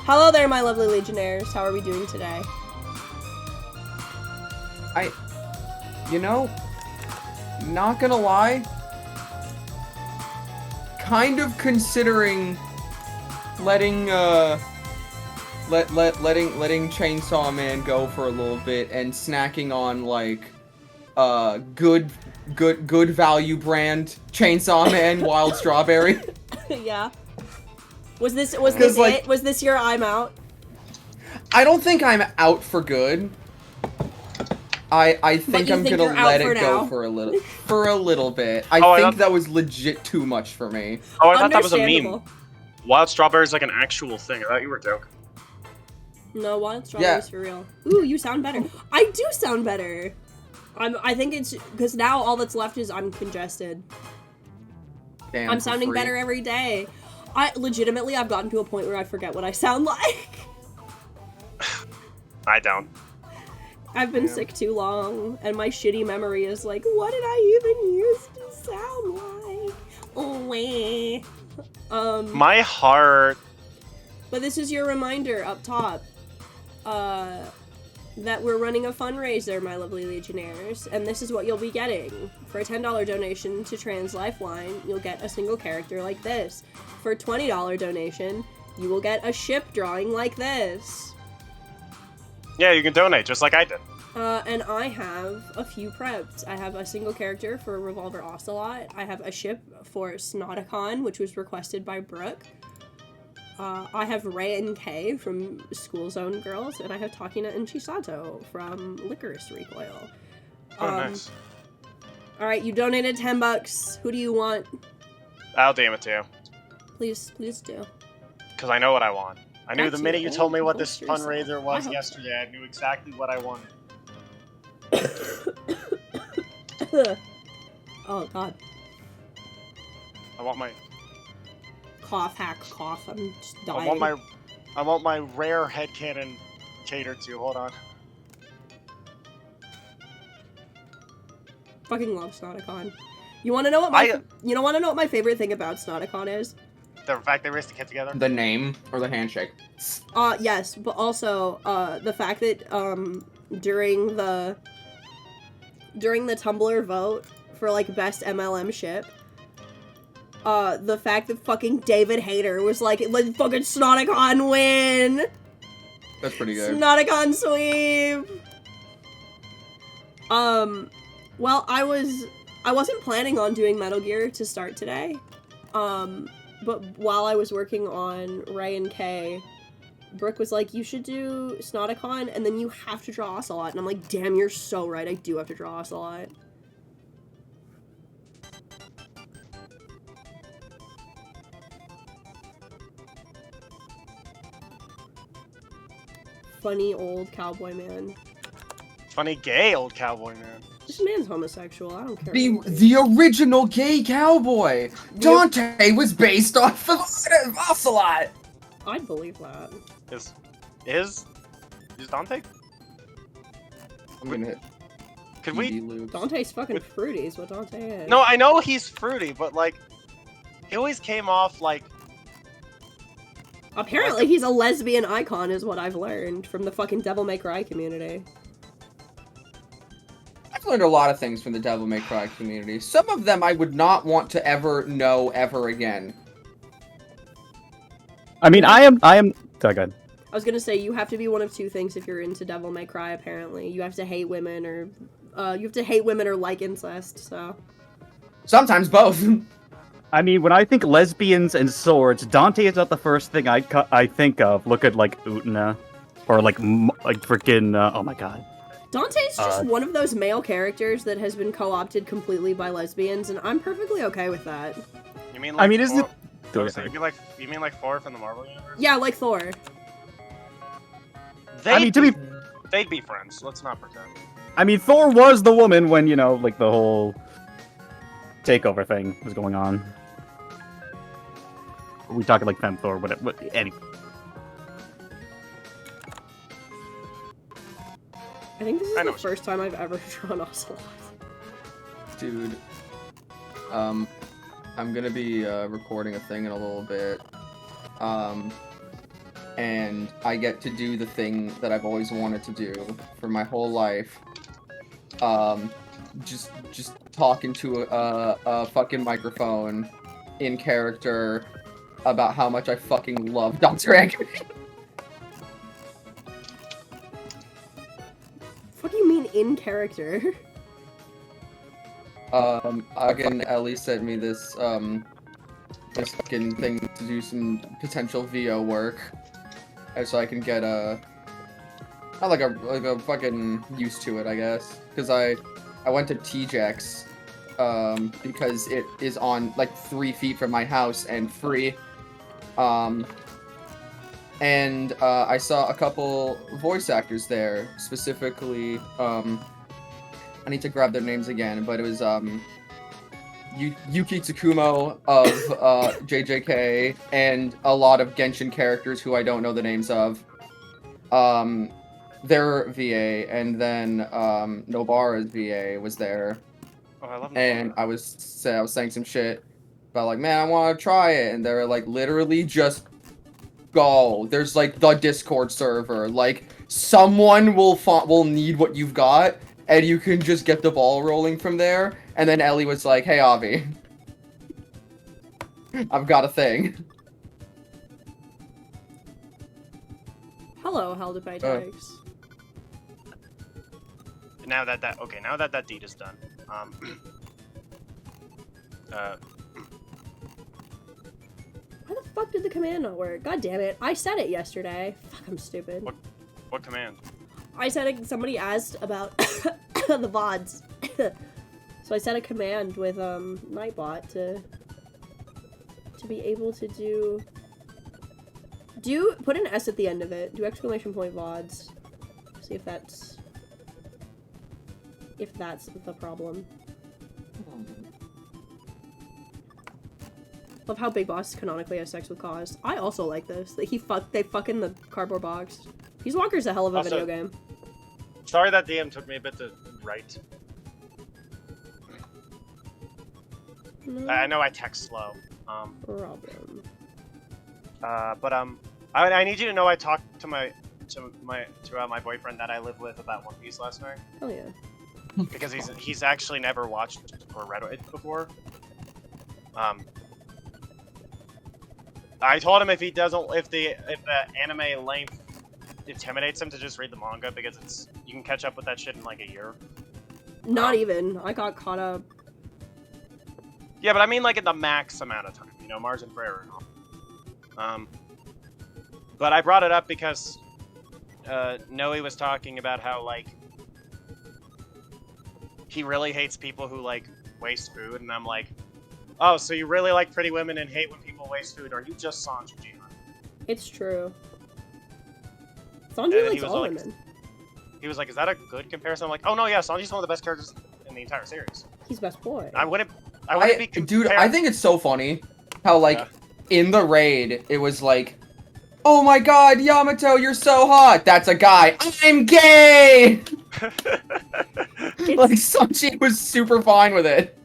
Hello there, my lovely Legionnaires. How are we doing today? You know, not gonna lie, kind of considering letting letting Chainsaw Man go for a little bit and snacking on like good value brand Chainsaw Man Wild Strawberry. Yeah. Was this like, it? Was this your I'm out? I don't think I'm out for good. I think I'm gonna let it go for a little bit. I think that was legit too much for me. Oh, I thought that was a meme. Wild strawberry is like an actual thing. I thought you were joking. No, wild strawberries for real. Ooh, you sound better. I do sound better. I think it's because now all that's left is I'm congested. Damn, I'm sounding better every day. I've gotten to a point where I forget what I sound like. I don't. I've been sick too long, and my shitty memory is like, what did I even used to sound like? Oh, wait. My heart. But this is your reminder up top, that we're running a fundraiser, my lovely Legionnaires, and this is what you'll be getting. For a $10 donation to Trans Lifeline, you'll get a single character like this. For a $20 donation, you will get a ship drawing like this. Yeah, you can donate, just like I did. And I have a few prepped. I have a single character for Revolver Ocelot. I have a ship for Snotacon, which was requested by Brooke. I have Ray and Kay from School Zone Girls, and I have Takina and Chisato from Licorice Recoil. Oh, nice. Alright, you donated $10. Who do you want? I'll damn it to you. Please do. Because I know what I want. I knew That's the minute you told me what this bolster fundraiser was yourself. yesterday, I knew exactly what I wanted. Oh, God. I want my... Cough, hack, cough. I'm just dying. I want my rare headcanon catered to. Hold on. Fucking love Snotacon. You want to know what my favorite thing about Snotacon is? The fact they raised the kid together? The name or the handshake? Yes, but also, the fact that, during the Tumblr vote for, like, best MLM ship, the fact that fucking David Hayter was like, let fucking Snotacon win! That's pretty good. Snotacon sweep! Well, I wasn't planning on doing Metal Gear to start today, but while I was working on Ray and Kay, Brooke was like, you should do Snotacon, and then you have to draw Ocelot. And I'm like, damn, you're so right, I do have to draw Ocelot. Funny old cowboy man. Funny gay old cowboy man. This man's homosexual, I don't care. The original gay cowboy! Dante was based off of Ocelot! I'd believe that. Is Dante? I'm gonna hit. Could we? Dante's fucking fruity is what Dante is. No, I know he's fruity, but like, he always came off like... Apparently he's a lesbian icon is what I've learned from the fucking Devil May Cry community. I've learned a lot of things from the Devil May Cry community. Some of them I would not want to ever know ever again. I mean, I am... Sorry, go ahead. I was gonna say, you have to be one of two things if you're into Devil May Cry, apparently. You have to hate women or... like incest, so... Sometimes both. I mean, when I think lesbians and swords, Dante is not the first thing I think of. Look at, like, Utena. Or, like freaking... oh my god. Dante's just one of those male characters that has been co-opted completely by lesbians, and I'm perfectly okay with that. You mean like... I mean, isn't it... You mean like Thor from the Marvel Universe? Yeah, like Thor. They'd be friends. Let's not pretend. I mean, Thor was the woman when, you know, like, the whole takeover thing was going on. We talking like Femme Thor, whatever. Anyway. I think this is the first time I've ever drawn Ocelot. Dude. I'm gonna be recording a thing in a little bit. and I get to do the thing that I've always wanted to do for my whole life. Just talking to a fucking microphone in character about how much I fucking love Dr. Egg. What do you mean in character? Again, Ellie sent me this, this fucking thing to do some potential VO work. And so I can get not like a fucking used to it, I guess. Because I went to TJX, because it is on, like, 3 feet from my house and free. And I saw a couple voice actors there, specifically, I need to grab their names again, but it was, Yuki Tsukumo of, JJK, and a lot of Genshin characters who I don't know the names of. Their VA, and then, Nobara's VA was there. Oh, I love And I was saying some shit about, like, man, I want to try it, and they were like, literally just go. There's, like, the Discord server. Like, someone will need what you've got, and you can just get the ball rolling from there. And then Ellie was like, hey, Avi, I've got a thing. Hello, Held by Tags. Now that that deed is done, Why the fuck did the command not work? God damn it. I said it yesterday. Fuck, I'm stupid. what command? I said somebody asked about the VODs. So I set a command with Nightbot to be able to put an S at the end of it. Do exclamation point VODs. See if that's the problem. Love how Big Boss canonically has sex with Cause. I also like this. That they fuck in the cardboard box. Peace Walker's a hell of a video game. Sorry that DM took me a bit to write. No I know I text slow. problem. But I need you to know I talked to my boyfriend that I live with about One Piece last night. Oh yeah. Because he's actually never watched or read it before. I told him if the anime length intimidates him to just read the manga, because you can catch up with that shit in like a year. Not even. I got caught up. Yeah, but I mean like in the max amount of time, you know, margin for error and all. But I brought it up because Noe was talking about how like he really hates people who like waste food, and I'm like, oh, so you really like pretty women and hate when people waste food? Are you just Sanji? It's true. Sanji likes all like, women. He was like, is that a good comparison? I'm like, oh no, yeah, Sanji's one of the best characters in the entire series. He's best boy. I wouldn't be Dude, I think it's so funny how, like, in the raid, it was like, oh my god, Yamato, you're so hot! That's a guy. I'm gay! Like, Sanji was super fine with it.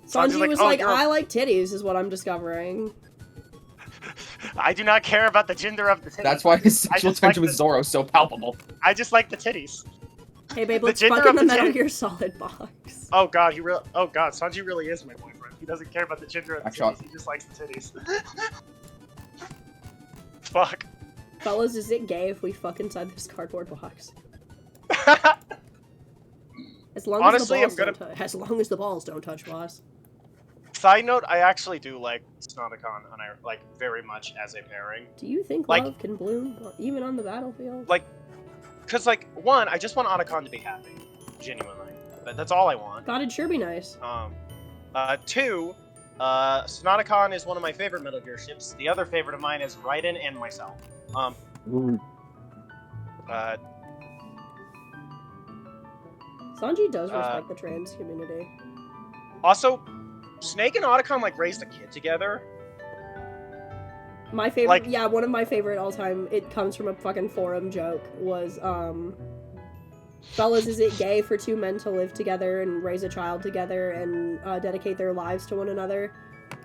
Sanji was like, I like titties, is what I'm discovering. I do not care about the gender of the titties. That's why his sexual tension with Zoro is so palpable. I just like the titties. Hey babe, let's fuck in the Metal Gear Solid box. Oh god, Sanji really is my boyfriend. He doesn't care about the gender of the titties, he just likes the titties. Fuck. Fellas, is it gay if we fuck inside this cardboard box? As long as the balls don't touch, boss. Side note, I actually do like Snoticon, and I like very much as a pairing. Do you think love can bloom even on the battlefield? Like, cause like one, I just want Otacon to be happy, genuinely. But that's all I want. God, it'd sure be nice. Two, Snoticon is one of my favorite Metal Gear ships. The other favorite of mine is Raiden and myself. Sanji does respect the trans community. Also, Snake and Otacon like raised a kid together. My favorite, one of my favorite all-time, it comes from a fucking forum joke, was, fellas, is it gay for two men to live together and raise a child together and dedicate their lives to one another?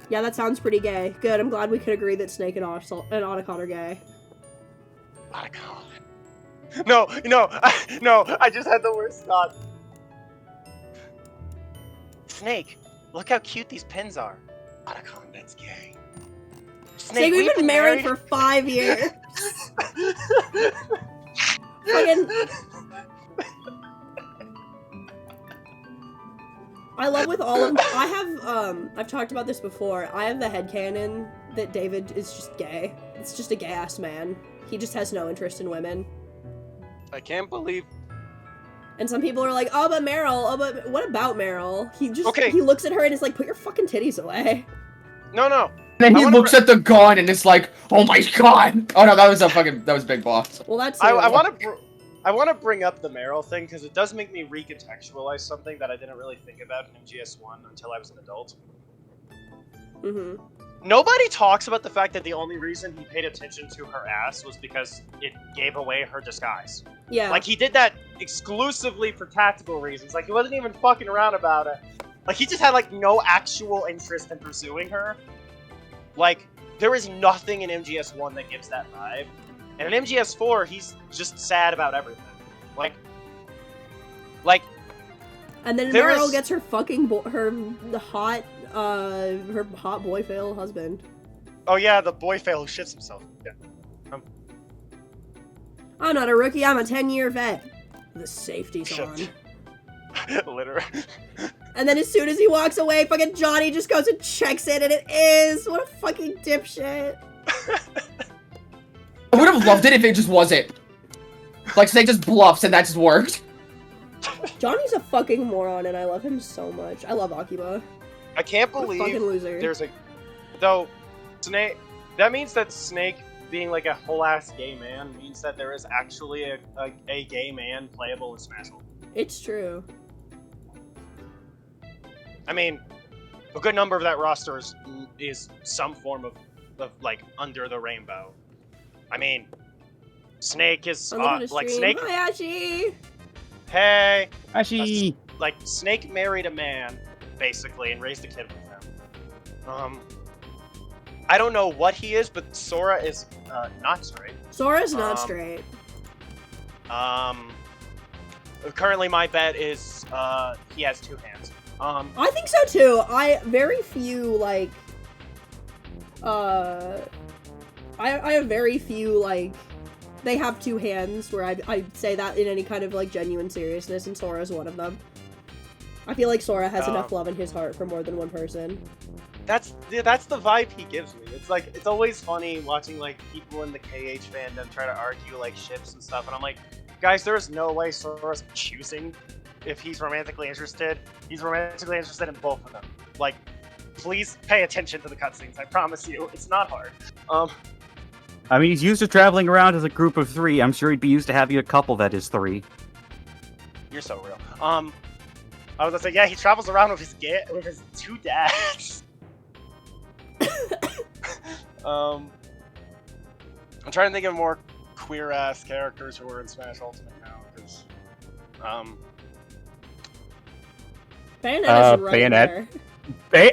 Yeah, that sounds pretty gay. Good, I'm glad we could agree that Snake and Otacon are gay. Otacon. No, no, I just had the worst thought. Snake, look how cute these pins are. Otacon, that's gay. Snake, we've been married for 5 years. Fucking... I love with all of them. I have, I've talked about this before. I have the headcanon that David is just gay. It's just a gay-ass man. He just has no interest in women. I can't believe... And some people are like, oh, but Meryl, oh, but what about Meryl? He just, Okay. he looks at her and is like, put your fucking titties away. No, no. Then he looks at the gun and it's like, oh my god! Oh no, that was Big Boss. Well, that's... I want to bring up the Meryl thing, because it does make me recontextualize something that I didn't really think about in MGS1 until I was an adult. Mm-hmm. Nobody talks about the fact that the only reason he paid attention to her ass was because it gave away her disguise. Yeah. Like, he did that exclusively for tactical reasons. Like, he wasn't even fucking around about it. Like, he just had, like, no actual interest in pursuing her. Like, there is nothing in MGS1 that gives that vibe. And in MGS4, he's just sad about everything. Like... And then Meryl gets her fucking her hot boy fail husband. Oh yeah, the boy fail who shits himself. Yeah. I'm not a rookie, I'm a 10-year vet. The safety's Shit. on. Literally. And then as soon as he walks away, fucking Johnny just goes and checks it, and it is! What a fucking dipshit. I would have loved it if it just wasn't. Like, Snake just bluffs and that just worked. Johnny's a fucking moron, and I love him so much. I love Akiba. I can't What a believe fucking loser. there's a... Though, Snake... That means that Snake being like a whole-ass gay man means that there is actually a gay man playable in Smash Ultimate. It's true. I mean, a good number of that roster is some form of like, under the rainbow. I mean, Snake is, like, Snake... Hi, Ashi! Hey! Actually, Like, Snake married a man, basically, and raised a kid with him. I don't know what he is, but Sora is, not straight. Sora's not straight. Currently my bet is, he has 2 hands. I think so too. Very few, like, I have very few, like, they have 2 hands where I'd say that in any kind of, like, genuine seriousness, and Sora's one of them. I feel like Sora has enough love in his heart for more than one person. That's the vibe he gives me. It's like, it's always funny watching, like, people in the KH fandom try to argue, like, ships and stuff, and I'm like, guys, there's no way Sora's choosing if he's romantically interested. He's romantically interested in both of them. Like, please pay attention to the cutscenes, I promise you. It's not hard. I mean, he's used to traveling around as a group of 3. I'm sure he'd be used to having a couple that is 3. You're so real. I was gonna say, yeah, he travels around with his 2 dads. I'm trying to think of more queer-ass characters who are in Smash Ultimate now, because, Bayonetta's right there.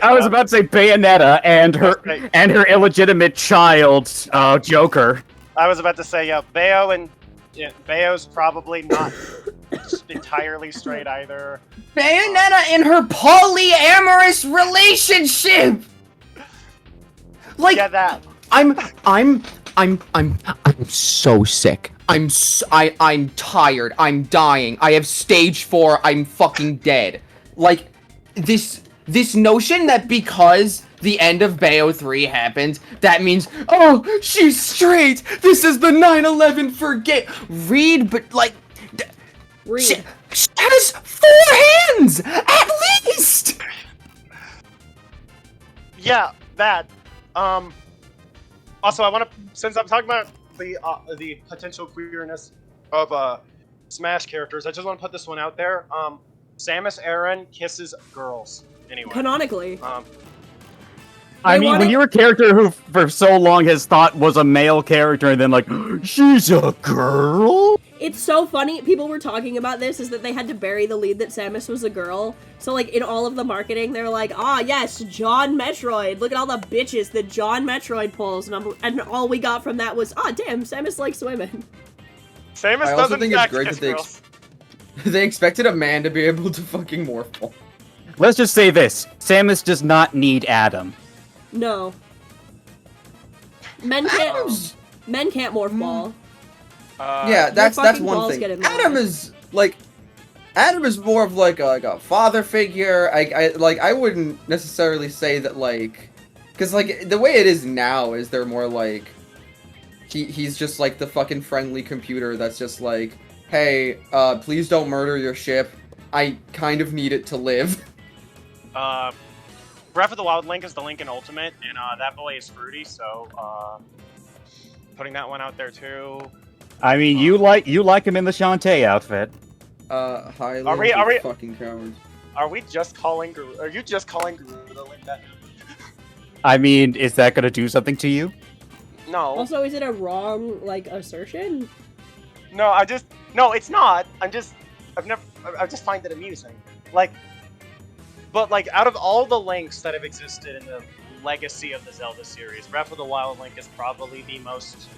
I was about to say Bayonetta and her illegitimate child, Joker. I was about to say, yeah, Bayo's probably not entirely straight either. Bayonetta in her polyamorous relationship! Like, Yeah, that. I'm so sick. I'm tired. I'm dying. I have stage 4. I'm fucking dead. Like, this notion that because the end of Bayo 3 happened, that means, oh, she's straight. This is the 9/11 forget. Read, but like, Read. she has 4 hands at least. Yeah, that. Also, I want to, since I'm talking about the potential queerness of Smash characters, I just want to put this one out there. Samus Aran kisses girls. Anyway. Canonically. I mean, when you're a character who for so long has thought was a male character, and then like, she's a girl? It's so funny. People were talking about this, is that they had to bury the lead that Samus was a girl. So, like, in all of the marketing, they're like, ah, yes, John Metroid. Look at all the bitches that John Metroid pulls. And all we got from that was, damn, Samus likes women. Samus I also doesn't think it's jack great kiss that they girls. they expected a man to be able to fucking morphle. Let's just say this: Samus does not need Adam. No. Men can't morph ball. Yeah, that's fucking one balls thing. get in the Adam way. is more of like a father figure. I wouldn't necessarily say that like, because like the way it is now is they're more like he's just like the fucking friendly computer that's just like, hey, please don't murder your ship. I kind of need it to live. Breath of the Wild Link is the Link in Ultimate, and that boy is fruity, so putting that one out there too. I mean, you like him in the Shantae outfit. Highly Are we- fucking cowards. Are you just calling Guru the Link that? I mean, is that gonna do something to you? No. Also, is it a wrong, like, assertion? No, it's not. I just find it amusing. But out of all the Links that have existed in the legacy of the Zelda series, Breath of the Wild Link is probably the most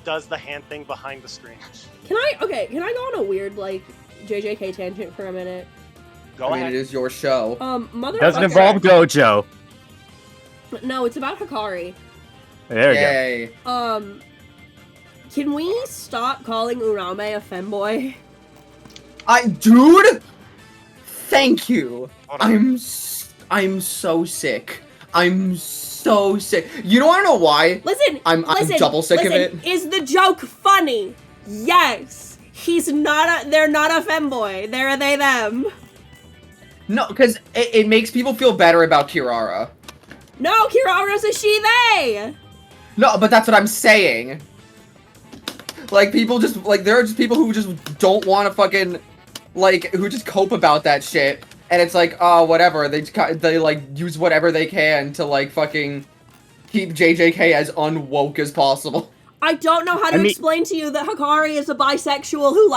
does the hand thing behind the screen. Can I go on a weird, like, JJK tangent for a minute? Go I mean, ahead. it is your show. Motherfucker. Doesn't involve Gojo. No, it's about Hikari. There you go. Yay. Can we stop calling Urame a femboy? Dude! Thank you. Hold on. I'm so sick. I'm so sick. You don't want to know why? Listen, I'm double sick of it. Is the joke funny? Yes. They're not a femboy. They're a they, them. No, because it makes people feel better about Kirara. No, Kirara's a she, they. No, but that's what I'm saying. Like, people just, like, there are just people who just don't want to fucking, like, who just cope about that shit. And it's like, oh, whatever. They like, use whatever they can to, like, fucking keep JJK as unwoke as possible. I don't know how to explain to you that Hikari is a bisexual who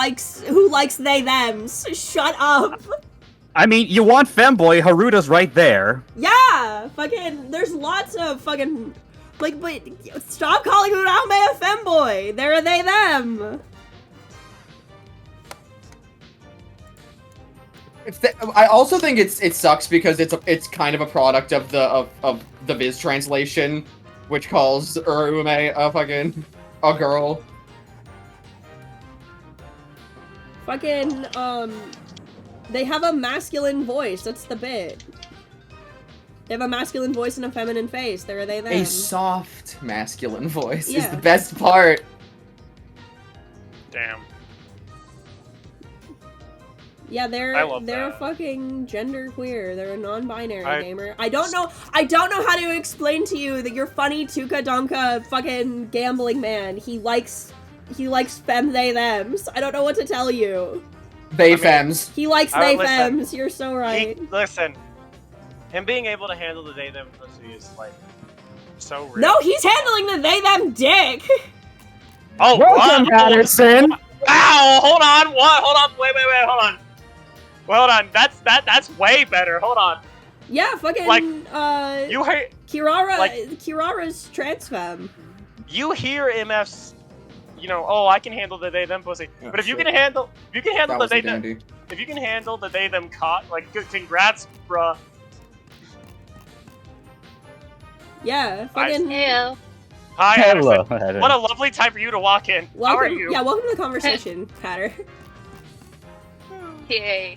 likes they, thems. Shut up. I mean, you want femboy, Haruda's right there. Yeah, fucking, there's lots of fucking, like, but stop calling Urame a femboy. They're a they, them. I also think it sucks because it's kind of a product of the Viz translation, which calls Urume a girl. Fucking, they have a masculine voice. That's the bit. They have a masculine voice and a feminine face. They're a they, them. A soft masculine voice is Yeah. the best part. Damn. Yeah, they're I love a that. fucking genderqueer. They're a non-binary I- gamer. I don't know how to explain to you that your funny Tuka Donka fucking gambling man. He likes fem they thems. I don't know what to tell you. They mean- femmes. He likes I- they listen, fems. You're so right. Listen, him being able to handle the they them pussy is so real. No, he's handling the they them dick. Oh, Welcome, what? Patterson! Ow! Hold on. What? Hold on. Wait. Hold on. Well, hold on. That's way better. Hold on. Yeah, fucking You hear Kirara's trans femme. you hear MF's. Oh, I can handle the they them pussy. Oh, But if you shit. can handle That the was they a them, dandy. if you can handle the they them caught, like, congrats, bruh. Yeah, fucking. Ew. Hi, Hello. Anderson. What a lovely time for you to walk in. Welcome, How are you? Yeah, welcome to the conversation, Patter. Yay.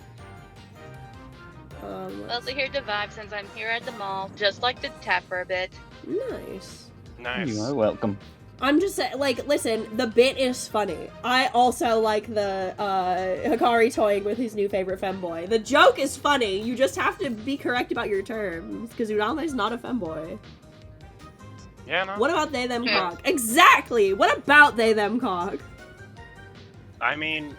Let's- Also here to vibe since I'm here at the mall, just like to tap for a bit. Nice. Nice. You are welcome. I'm just saying, like, listen, the bit is funny. I also like the Hikari toying with his new favorite femboy. The joke is funny. You just have to be correct about your terms, because Urame's not a femboy. Yeah, no. What about they them Yeah. cock? Exactly. What about they them cock? I mean,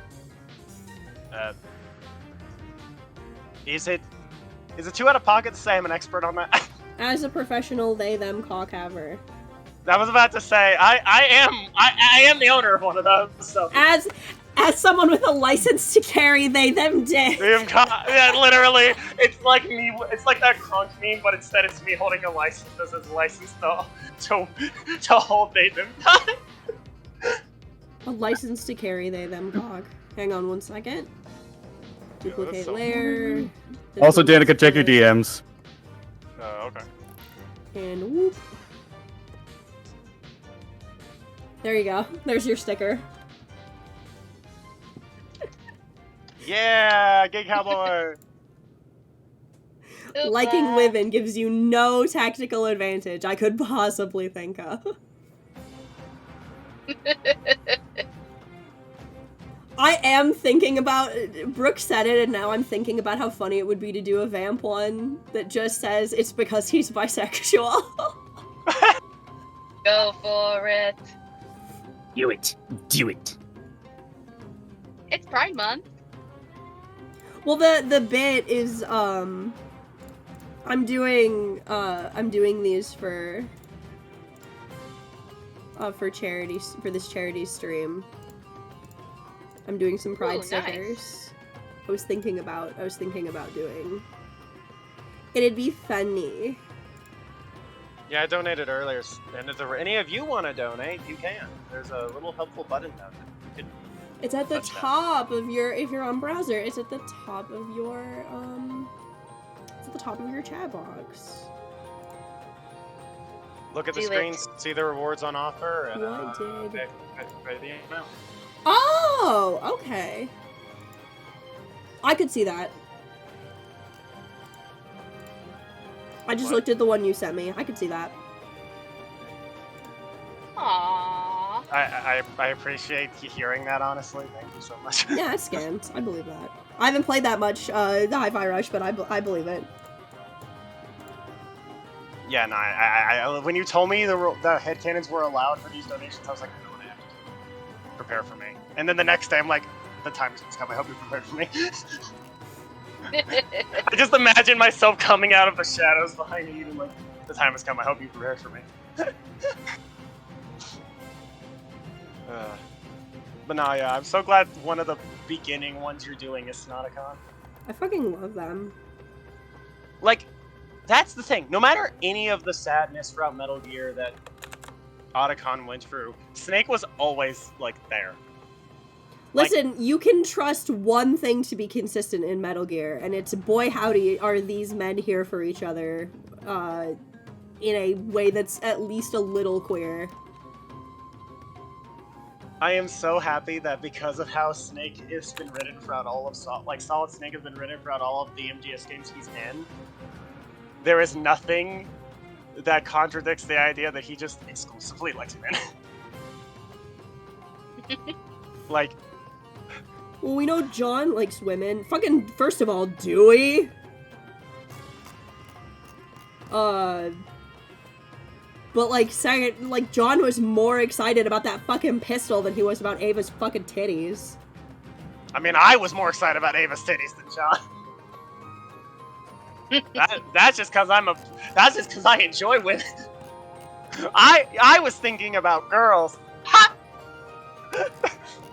is it too out of pocket to say I'm an expert on that? As a professional they them cock haver. I was about to say, I am the owner of one of those, so. As someone with a license to carry, they them did. Yeah, literally, it's like me. It's like that Crunk meme, but instead it's me holding a license as a license to hold they them. A license to carry, they them gog. Hang on 1 second. Duplicate so layer. Also, Danica, check your DMs. Okay. And whoop. There you go. There's your sticker. Yeah, gay cowboy. Liking women gives you no tactical advantage I could possibly think of. I am thinking about... Brooke said it, and now I'm thinking about how funny it would be to do a vamp one that just says it's because he's bisexual. Go for it. Do it. Do it. It's Pride Month. Well, the bit is, I'm doing these for charities, for this charity stream. I'm doing some pride stickers. Nice. I was thinking about doing. It'd be funny. Yeah, I donated earlier, and if any of you want to donate, you can. There's a little helpful button down there. You can It's at the touch that. top of your, if you're on browser, it's at the top of your, it's at the top of your chat box. Look at the Do it. screen, see the rewards on offer, and What did? pay the amount. Oh, okay. I could see that. I just What? looked at the one you sent me. I could see that. Aww. I appreciate you hearing that, honestly. Thank you so much. Yeah, it's scanned. I believe that. I haven't played that much, the Hi-Fi Rush, but I believe it. Yeah, no, I when you told me the headcanons were allowed for these donations, I was like, no, I have to prepare for me. And then the next day, I'm like, the time has come. I hope you're prepared for me. I just imagine myself coming out of the shadows behind you and like, the time has come. I hope you're prepared for me. But no, yeah, I'm so glad one of the beginning ones you're doing is Snotacon. I fucking love them. Like, that's the thing. No matter any of the sadness throughout Metal Gear that Otacon went through, Snake was always, like, there. Listen, you can trust one thing to be consistent in Metal Gear, and it's boy howdy are these men here for each other, in a way that's at least a little queer. I am so happy that because of how Snake has been written throughout all of Solid Snake has been written throughout all of the MGS games he's in, there is nothing that contradicts the idea that he just exclusively likes men. Like, Well, we know John likes women. Fucking, first of all, do we? But, like, second, like, John was more excited about that fucking pistol than he was about Ava's fucking titties. I mean, I was more excited about Ava's titties than John. That's just because that's just because I enjoy women. I was thinking about girls. Ha!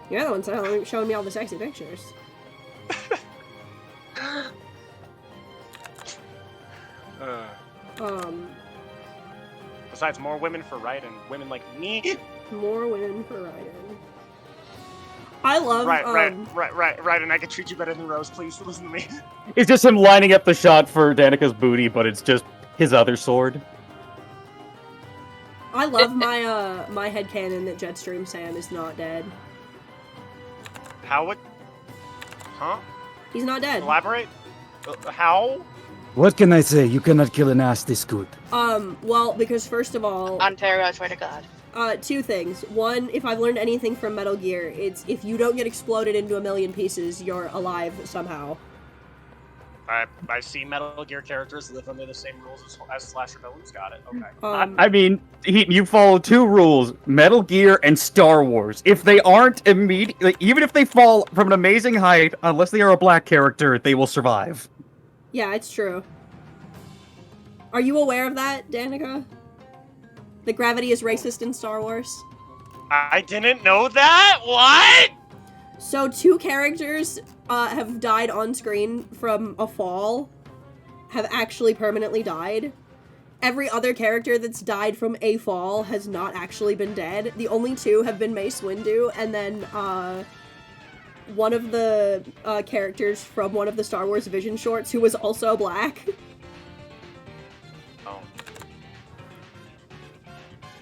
You're the one showing me all the sexy pictures. Besides, more women for Raiden. Women like me. More women for Raiden. I love, Right, and I can treat you better than Rose, please listen to me. It's just him lining up the shot for Danica's booty, but it's just his other sword. I love my, my headcanon that Jetstream Sam is not dead. How would... Huh? He's not dead. Elaborate? How? What can I say? You cannot kill an ass this good. Well, because first of all, Ontario, I swear to God. two things. One, if I've learned anything from Metal Gear, it's if you don't get exploded into a million pieces, you're alive somehow. I see Metal Gear characters live under the same rules as slasher villains. Got it. Okay. I mean, you follow two rules: Metal Gear and Star Wars. If they aren't immediately, even if they fall from an amazing height, unless they are a black character, they will survive. Yeah, it's true. Are you aware of that, Danica? The gravity is racist in Star Wars. I didn't know that. What? So 2 characters have died on screen from a fall, have actually permanently died. Every other character that's died from a fall has not actually been dead. The only 2 have been Mace Windu, and then one of the characters from one of the Star Wars Vision shorts who was also black. Oh.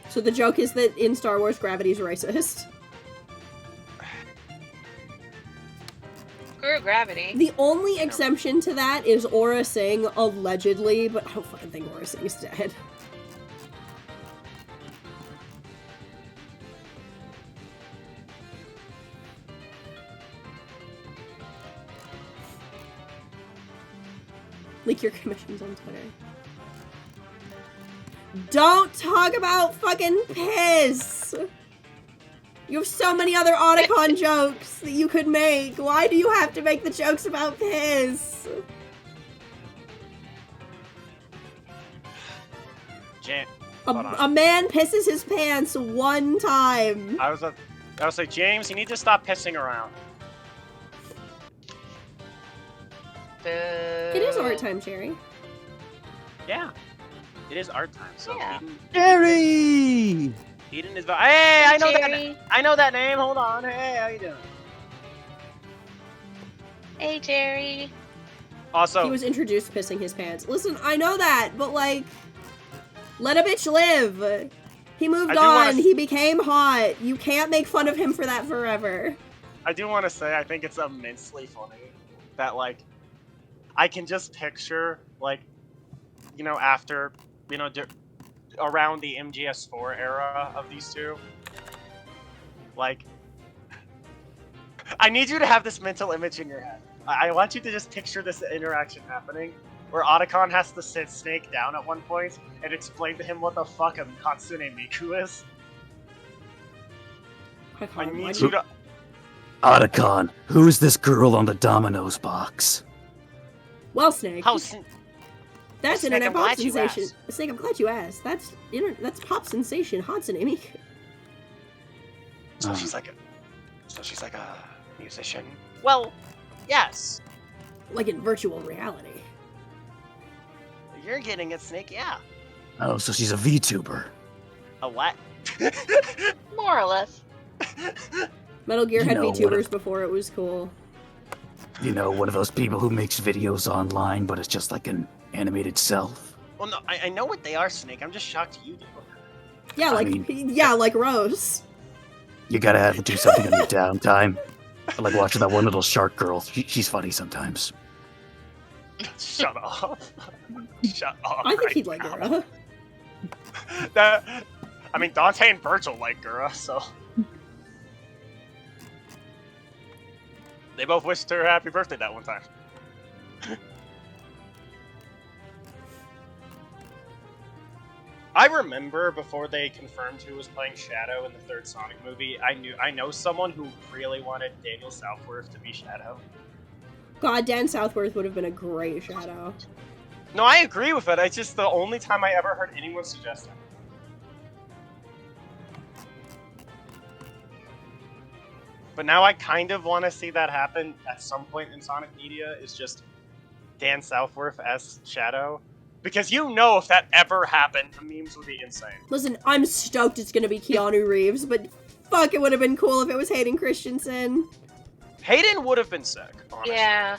So the joke is that in Star Wars, gravity's racist. Screw gravity. The only exemption to that is Aura Singh, allegedly, but I don't fucking think Aura Singh's dead. Leak your commissions on Twitter. Don't talk about fucking piss! You have so many other Otacon jokes that you could make. Why do you have to make the jokes about piss? A man pisses his pants one time. I was like, James, you need to stop pissing around. It is art time, Cherry. Yeah, it is art time. So Yeah. Jerry! Eden is. Hey, I know Jerry. that. I know that name. Hold on. Hey, how you doing? Hey, Jerry. Also, He was introduced pissing his pants. Listen, I know that, but like, let a bitch live. He moved on. He became hot. You can't make fun of him for that forever. I do want to say I think it's immensely funny that like I can just picture like after around the MGS4 era of these two. Like, I need you to have this mental image in your head. I want you to just picture this interaction happening, where Otacon has to sit Snake down at one point and explain to him what the fuck a Hatsune Miku is. I need you to... Otacon, who's this girl on the Domino's box? Well, Snake. That's Snake, internet I'm pop glad you sensation. asked. Snake, I'm glad you asked. That's pop sensation Hatsune Miku. So she's like a musician. Well, yes. Like in virtual reality. You're getting it, Snake. Yeah. Oh, so she's a VTuber. A what? More or less. Metal Gear You had know what VTubers before it was cool. You know, one of those people who makes videos online, but it's just like an animated self. Well, no, I know what they are, Snake. I'm just shocked you do. Yeah, like like Rose. You gotta have to do something in your downtime. I like watching that one little shark girl. She's funny sometimes. Shut up. Shut up. I think right he'd like now. Gura. I mean, Dante and Virgil like Gura, so. They both wished her happy birthday that one time. I remember before they confirmed who was playing Shadow in the third Sonic movie, I know someone who really wanted Daniel Southworth to be Shadow. God, Dan Southworth would have been a great Shadow. No, I agree with it. It's just the only time I ever heard anyone suggest it. But now I kind of want to see that happen at some point in Sonic Media, is just Dan Southworth as Shadow. Because if that ever happened, the memes would be insane. Listen, I'm stoked it's gonna be Keanu Reeves, but fuck, it would have been cool if it was Hayden Christensen. Hayden would have been sick, honestly. Yeah.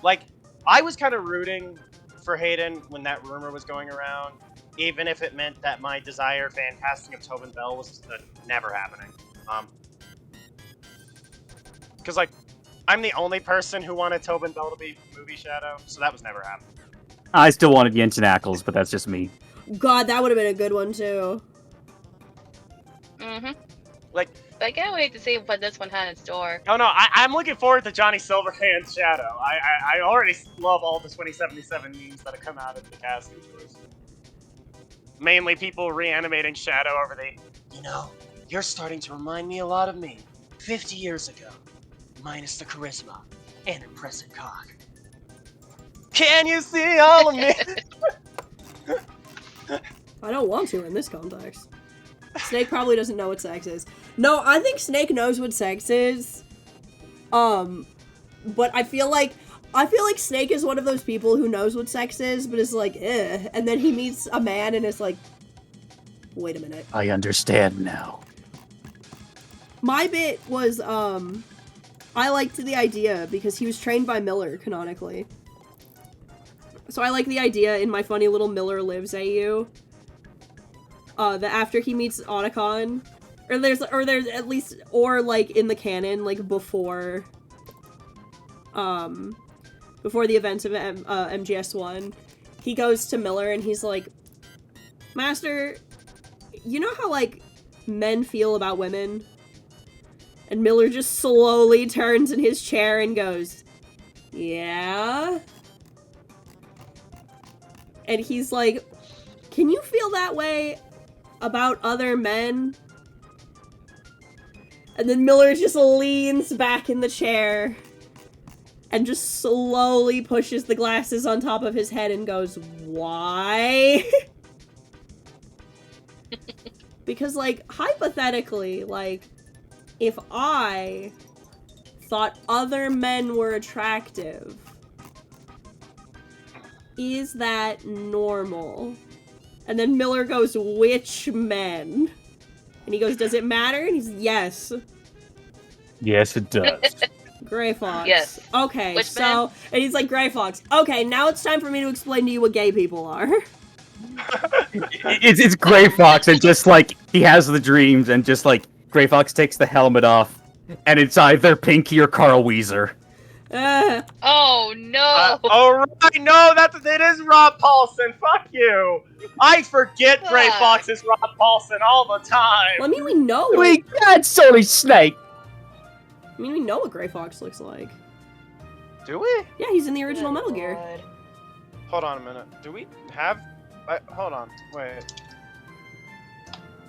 Like I was kind of rooting for Hayden when that rumor was going around, even if it meant that my desired fan casting of Tobin Bell was never happening. Because, like, I'm the only person who wanted Tobin Bell to be movie Shadow, so that was never happening. I still wanted Jensen Ackles, but that's just me. God, that would have been a good one, too. Mm-hmm. Like, I can't wait to see what this one had in store. oh no, I'm looking forward to Johnny Silverhand's Shadow. I already love all the 2077 memes that have come out of the casting choice. Mainly people reanimating Shadow over you're starting to remind me a lot of me. 50 years ago. Minus the charisma and impressive cock. Can you see all of me? I don't want to in this context. Snake probably doesn't know what sex is. No, I think Snake knows what sex is. But I feel like Snake is one of those people who knows what sex is, but is like, eh. And then he meets a man and is like, wait a minute. I understand now. My bit was, I liked the idea because he was trained by Miller, canonically. So I like the idea in my funny little Miller Lives AU, that after he meets Otacon, or there's at least, or like in the canon, like before the events of MGS1, he goes to Miller and he's like, Master, you know how like men feel about women? And Miller just slowly turns in his chair and goes, yeah? And he's like, can you feel that way about other men? And then Miller just leans back in the chair and just slowly pushes the glasses on top of his head and goes, why? Because, like, hypothetically, like, if I thought other men were attractive, is that normal? And then Miller goes, which men? And he goes, does it matter? And he's, yes. Yes, it does. Gray Fox. Yes. Okay, Which so... man? And he's like, Gray Fox. Okay, now it's time for me to explain to you what gay people are. It's Gray Fox, and just like he has the dreams, and just like Gray Fox takes the helmet off, and it's either Pinky or Carl Weezer. Oh no! Oh right, no, it is Rob Paulson. Fuck you. I forget Gray Fuck. Fox is Rob Paulson all the time. Well, I mean, we know. We got Solid Snake. I mean, we know what Gray Fox looks like. Do we? Yeah, he's in the original Metal Gear. God. Hold on a minute. Do we have? Hold on. Wait.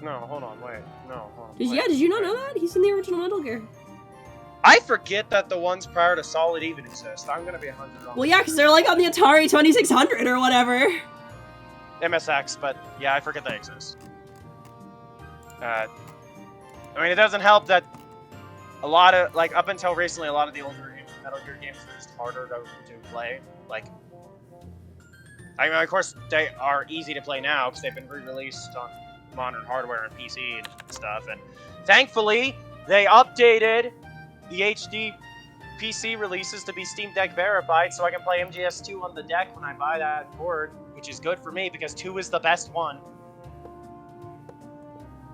No, hold on. Wait. No, hold on. Did wait, you not wait. know that? He's in the original Metal Gear. I forget that the ones prior to Solid even exist. I'm gonna be 100 on Well, yeah, because they're like on the Atari 2600 or whatever. MSX, but yeah, I forget they exist. I mean, it doesn't help that a lot of, like, up until recently, a lot of the older Metal Gear games were just harder to play. Like, I mean, of course, they are easy to play now because they've been re-released on modern hardware and PC and stuff. And thankfully, they updated the HD PC releases to be Steam Deck verified, so I can play MGS2 on the deck when I buy that board, which is good for me because 2 is the best one.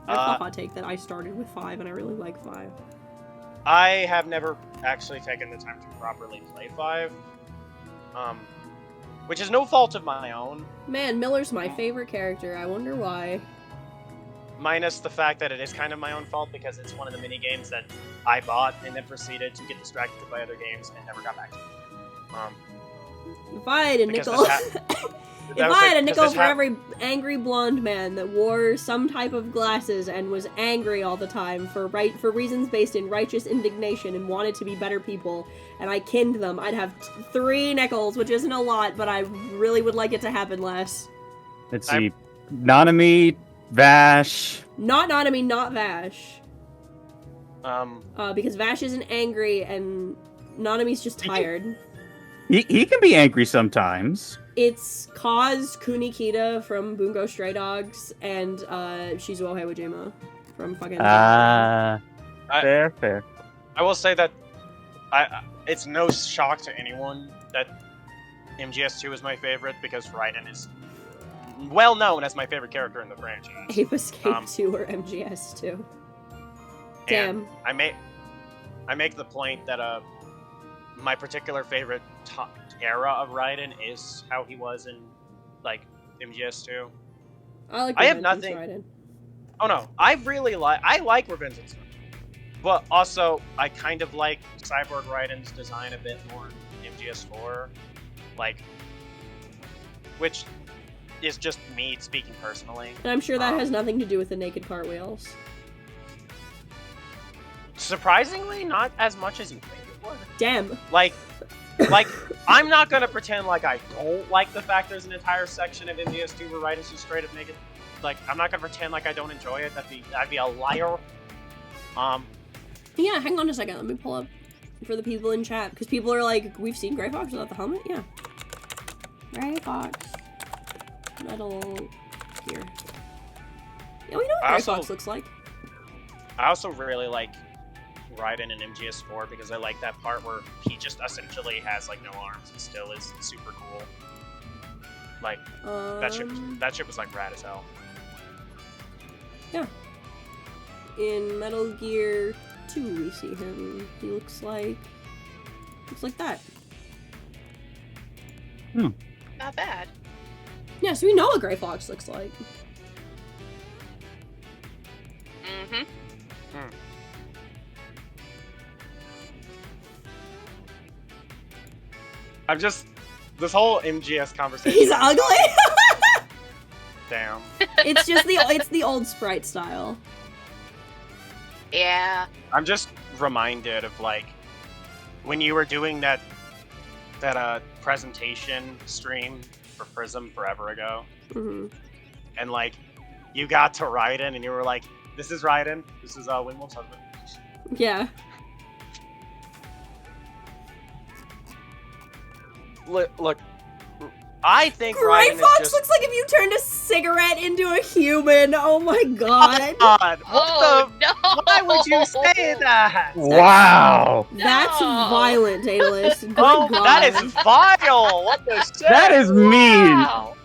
That's a hot take that I started with 5 and I really like 5. I have never actually taken the time to properly play 5. Which is no fault of my own. Man, Miller's my favorite character. I wonder why. Minus the fact that it is kind of my own fault because it's one of the mini games that I bought and then proceeded to get distracted by other games and never got back to. If I had a Because nickel... this If I had a nickel for every angry blonde man that wore some type of glasses and was angry all the time for reasons based in righteous indignation and wanted to be better people, and I kinned them, I'd have 3 nickels, which isn't a lot, but I really would like it to happen less. Let's see. Nanami, Vash. Not Nanami, not Vash. Um, Because Vash isn't angry and Nanami's just tired. He can be angry sometimes. It's Kaz Kunikita from Bungo Stray Dogs and Shizuo Heiwajima from fucking... Fair. I will say that it's no shock to anyone that MGS2 is my favorite because Raiden is well known as my favorite character in the franchise. Ape Escape 2 or MGS 2. Damn. And I make the point that my particular favorite era of Raiden is how he was in like MGS2. I have nothing. Raiden. Oh no, I like Revengeance, but also I kind of like Cyborg Raiden's design a bit more in MGS4, like, which is just me speaking personally. And I'm sure that has nothing to do with the naked cartwheels. Surprisingly, not as much as you think it would. Damn. Like, I'm not gonna pretend like I don't like the fact there's an entire section of MGS2 where Raiden's just straight up naked. I'm not gonna pretend like I don't enjoy it. I'd be a liar. Yeah, hang on a second. Let me pull up for the people in chat because people are like, we've seen Gray Fox without the helmet. Yeah, Gray Fox, Metal Gear. Yeah, we know what Gray Fox looks like. I also really like Raiden in MGS4 because I like that part where he just essentially has like no arms and still is super cool. Like that shit was like rad as hell. Yeah. In Metal Gear 2, we see him. He looks like that. Not bad. Yeah, so we know what Gray Fox looks like. Mm-hmm. I'm just this whole MGS conversation. He's ugly. Damn. It's just the old sprite style. Yeah. I'm just reminded of like when you were doing that presentation stream for Prism forever ago, and like you got to Raiden and you were like, "This is Raiden. This is Windwell's husband." Yeah. Look. I think Gray Raiden Fox is just... looks like if you turned a cigarette into a human. Oh my god. God, Oh, no! Why would you say that? Wow. That's No. violent, Daedalus. Good Oh, god. that is vile! What the shit? That is mean. Wow.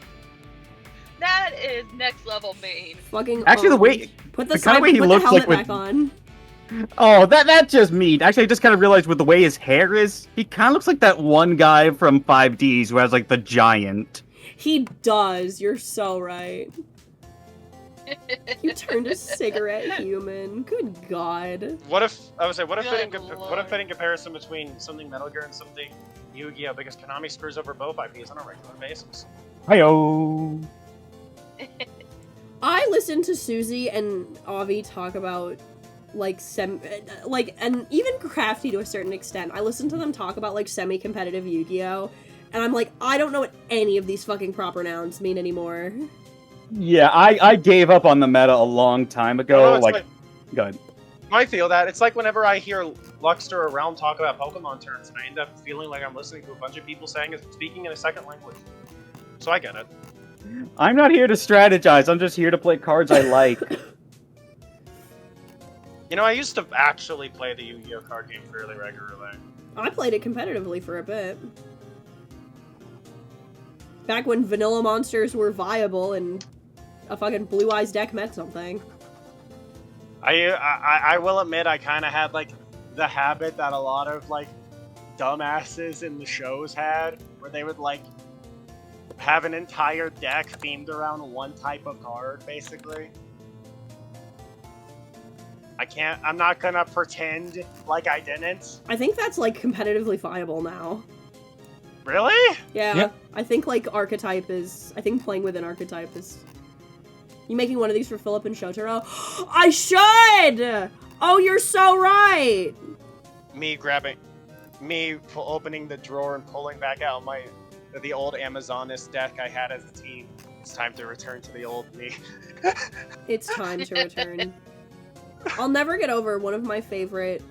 That is next level mean. fucking. Actually, the way put the kind of way he put looks the like helmet with back on. oh that's just mean. Actually, I just kind of realized with the way his hair is, he kind of looks like that one guy from 5Ds who has like the giant. He does. You're so right. You turned a cigarette human. Good god. What if what a Good fitting comparison between something Metal Gear and something Yu-Gi-Oh! Because Konami screws over both IPs on a regular basis. Hi-yo. I listened to Susie and Avi talk about and even Crafty to a certain extent. I listened to them talk about like semi-competitive Yu-Gi-Oh! And I'm like, I don't know what any of these fucking proper nouns mean anymore. Yeah, I gave up on the meta a long time ago. Good. I feel that. It's like whenever I hear Luxter or Realm talk about Pokemon terms, and I end up feeling like I'm listening to a bunch of people speaking in a second language. So I get it. I'm not here to strategize. I'm just here to play cards I like. You know, I used to actually play the Yu-Gi-Oh! Card game fairly regularly. I played it competitively for a bit. Back when vanilla monsters were viable and a fucking Blue Eyes deck meant something. I will admit I kind of had, like, the habit that a lot of, like, dumbasses in the shows had, where they would, like, have an entire deck themed around one type of card, basically. I'm not gonna pretend like I didn't. I think that's, like, competitively viable now. Really? Yeah. Yep. I think, like, archetype is... I think playing with an archetype is... You making one of these for Philip and Shotaro? I should! Oh, you're so right! Me opening the drawer and pulling back out the old Amazoness deck I had as a teen. It's time to return to the old me. It's time to return. I'll never get over one of my favorite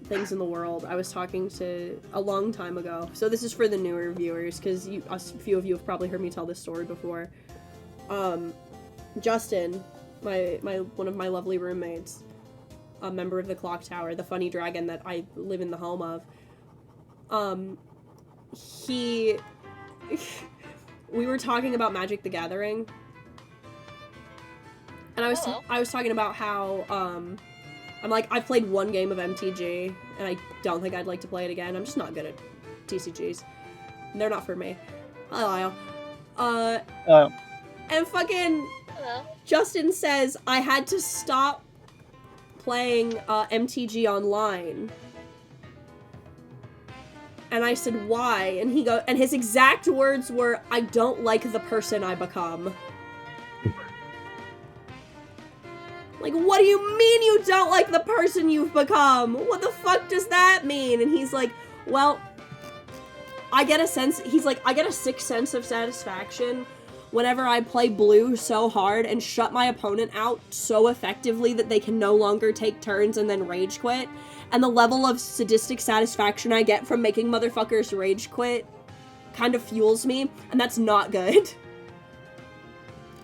things in the world. I was talking to a long time ago. So this is for the newer viewers, because a few of you have probably heard me tell this story before. Justin, one of my lovely roommates, a member of the Clock Tower, the funny dragon that I live in the home of, we were talking about Magic the Gathering, and I was talking about how, I'm like, I've played one game of MTG, and I don't think I'd like to play it again. I'm just not good at TCGs. They're not for me. Hello. And fucking Hello. Justin says I had to stop playing MTG online. And I said, why? And and his exact words were, I don't like the person I become. Like, what do you mean you don't like the person you've become? What the fuck does that mean? And he's like, well, I get a sixth sense of satisfaction whenever I play blue so hard and shut my opponent out so effectively that they can no longer take turns and then rage quit. And the level of sadistic satisfaction I get from making motherfuckers rage quit kind of fuels me, and that's not good.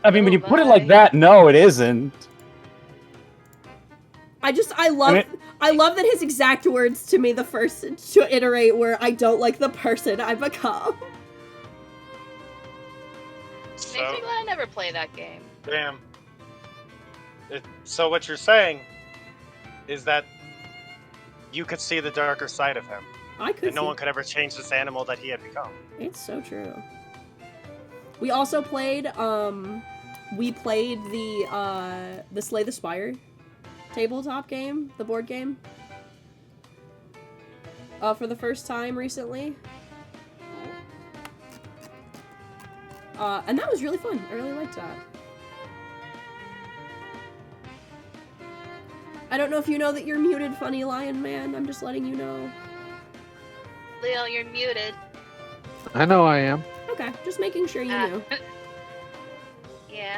I mean, when Oh you put it like my. that, no, it isn't. I love that his exact words to me the first to iterate were, I don't like the person I become. Makes me So, glad I never play that game. damn. So what you're saying is that you could see the darker side of him, I could and no see- one could ever change this animal that he had become. It's so true. We also played, the Slay the Spire tabletop game, the board game. For the first time recently. And that was really fun. I really liked that. I don't know if you know that you're muted, Funny Lion Man. I'm just letting you know. Leo, you're muted. I know I am. Okay, just making sure you knew. Yeah.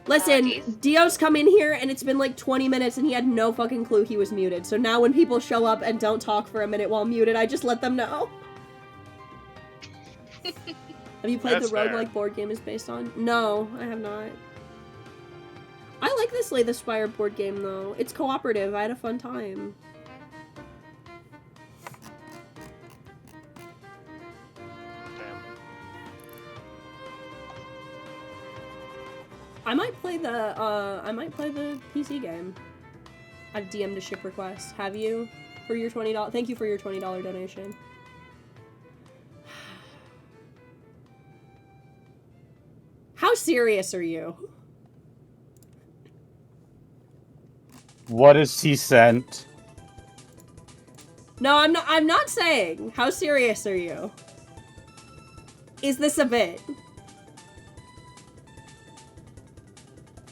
Listen, Apologies. Dio's come in here and it's been like 20 minutes and he had no fucking clue he was muted. So now when people show up and don't talk for a minute while muted, I just let them know. Have you played That's the fair. roguelike board game is based on? No, I have not. I like this Slay the Spire board game though. It's cooperative. I had a fun time. Damn. I might play the PC game. I've DM'd a ship request. Have you? For your $20. Thank you for your $20 donation. How serious are you? What is he sent? No, I'm not saying. How serious are you? Is this a bit?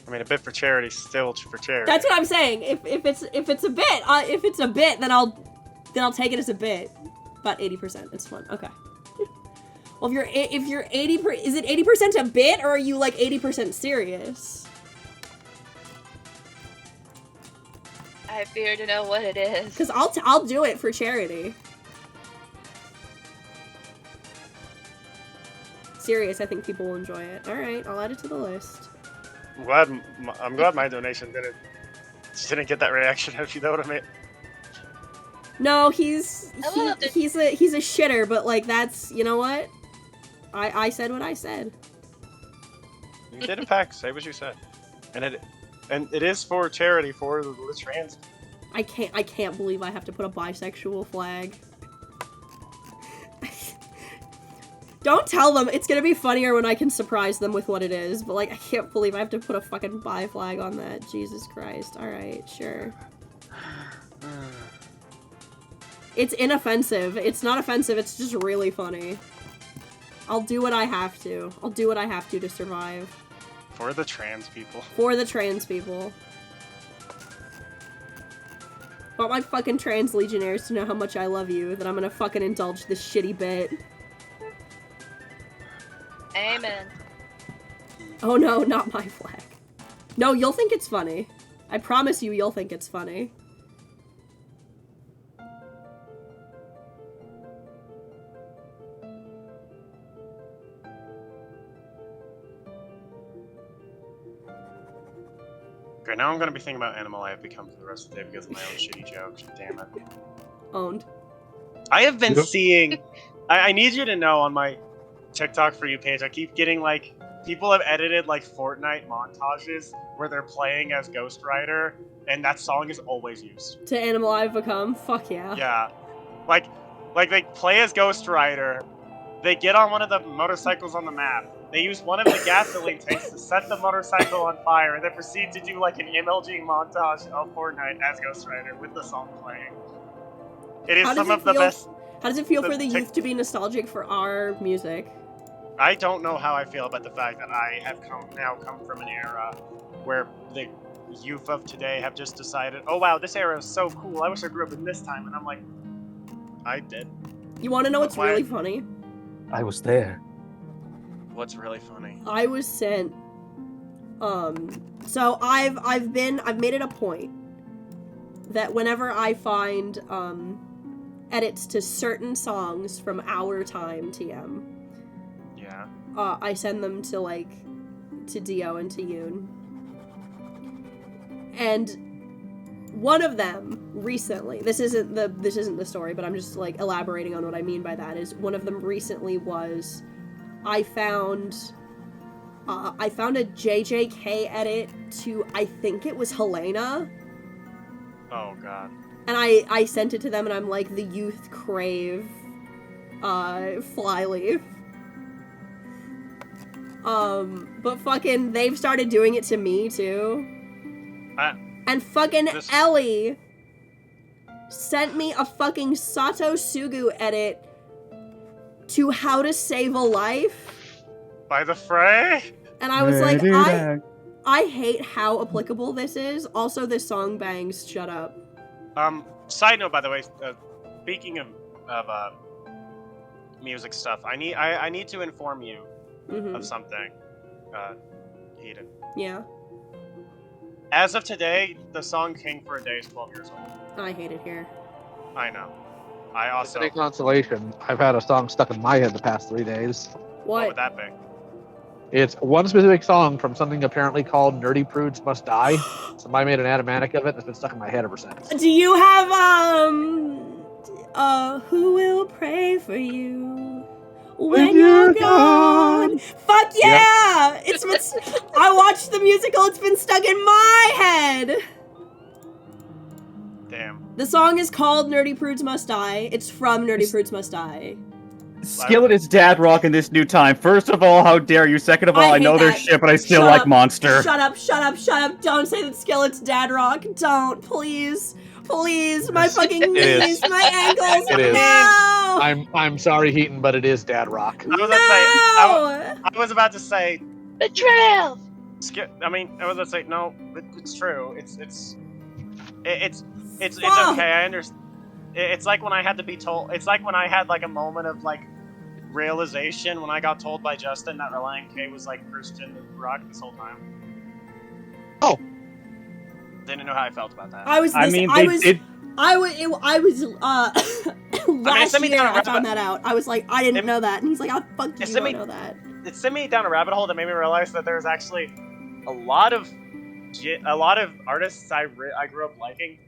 I mean, a bit for charity, still for charity. That's what I'm saying. If it's a bit, then I'll take it as a bit. About 80%. It's fun. Okay. Well, if you're 80%, is it 80% a bit or are you like 80% serious? I fear to know what it is. Because I'll do it for charity. Serious, I think people will enjoy it. All right, I'll add it to the list. I'm glad my donation didn't get that reaction. If you know what I mean. No, he's I love it. he's a shitter, but like that's, you know what? I said what I said. You did in fact say what you said, and it is for charity for the trans. I can't believe I have to put a bisexual flag. Don't tell them. It's gonna be funnier when I can surprise them with what it is, but like I can't believe I have to put a fucking bi flag on that. Jesus Christ. Alright, sure. It's inoffensive. It's not offensive, it's just really funny. I'll do what I have to. I'll do what I have to survive. For the trans people. For the trans people. I want my fucking trans legionnaires to know how much I love you, that I'm gonna fucking indulge this shitty bit. Amen. Oh no, not my flag. No, you'll think it's funny. I promise you'll think it's funny. Okay, now I'm gonna be thinking about animal I have become for the rest of the day because of my own shitty jokes. Damn it. Owned. I have been Yep. seeing. I need you to know on my TikTok For You page, I keep getting like people have edited like Fortnite montages where they're playing as Ghost Rider, and that song is always used. To animal I've become? Fuck yeah. Yeah, like they play as Ghost Rider. They get on one of the motorcycles on the map. They use one of the gasoline tanks to set the motorcycle on fire, and then proceed to do like an MLG montage of Fortnite as Ghost Rider with the song playing. It is How does some it of the feel- best. How does it feel The for the tic- youth to be nostalgic for our music? I don't know how I feel about the fact that I have come from an era where the youth of today have just decided, oh wow, this era is so cool. I wish I grew up in this time. And I'm like, I did. You want to know what's Why- really funny? I was there. What's really funny? I was sent. So I've made it a point that whenever I find edits to certain songs from our time TM, Yeah. I send them to to Dio and to Yoon. And one of them recently, this isn't the story, but I'm just like elaborating on what I mean by that, is one of them recently was I found a JJK edit to, I think it was Helena. Oh god. And I sent it to them and I'm like, the youth crave Flyleaf. But fucking they've started doing it to me too. And fucking Ellie sent me a fucking Sato Sugu edit to How to Save a Life. By the Fray? And I was like, I hate how applicable this is. Also, this song bangs. Shut up. Side note, by the way, speaking of music stuff, I need to inform you of something, Eden. Yeah. As of today, the song King for a Day is 12 years old. I hate it here. I know. I also... Any consolation, I've had a song stuck in my head the past 3 days. What would that be? It's one specific song from something apparently called Nerdy Prudes Must Die. Somebody made an animatic of it, and it's been stuck in my head ever since. Do you have, Who Will Pray For You When You're Gone? Fuck yeah! Yep. I watched the musical, it's been stuck in my head! Damn. The song is called Nerdy Prudes Must Die. It's from Nerdy Prudes Must Die. Skillet is dad rock in this new time. First of all, how dare you? Second of all, I know their shit, but I still like Monster. Shut up, shut up, shut up. Don't say that Skillet's dad rock. Don't, please. Please, my fucking knees, my ankles, no! I'm sorry, Heaton, but it is dad rock. I was about to say betrayal. I was about to say no. It's true. It's okay. I understand. It's like when I had to be told. It's like when I had like a moment of like realization when I got told by Justin that Reliant K was like Christian rock this whole time. Oh. Didn't know how I felt about that. Last year I found that out. I was like, I didn't know that. And he's like, oh, fuck you, don't know that. It sent me down a rabbit hole that made me realize that there's actually a lot of artists I grew up liking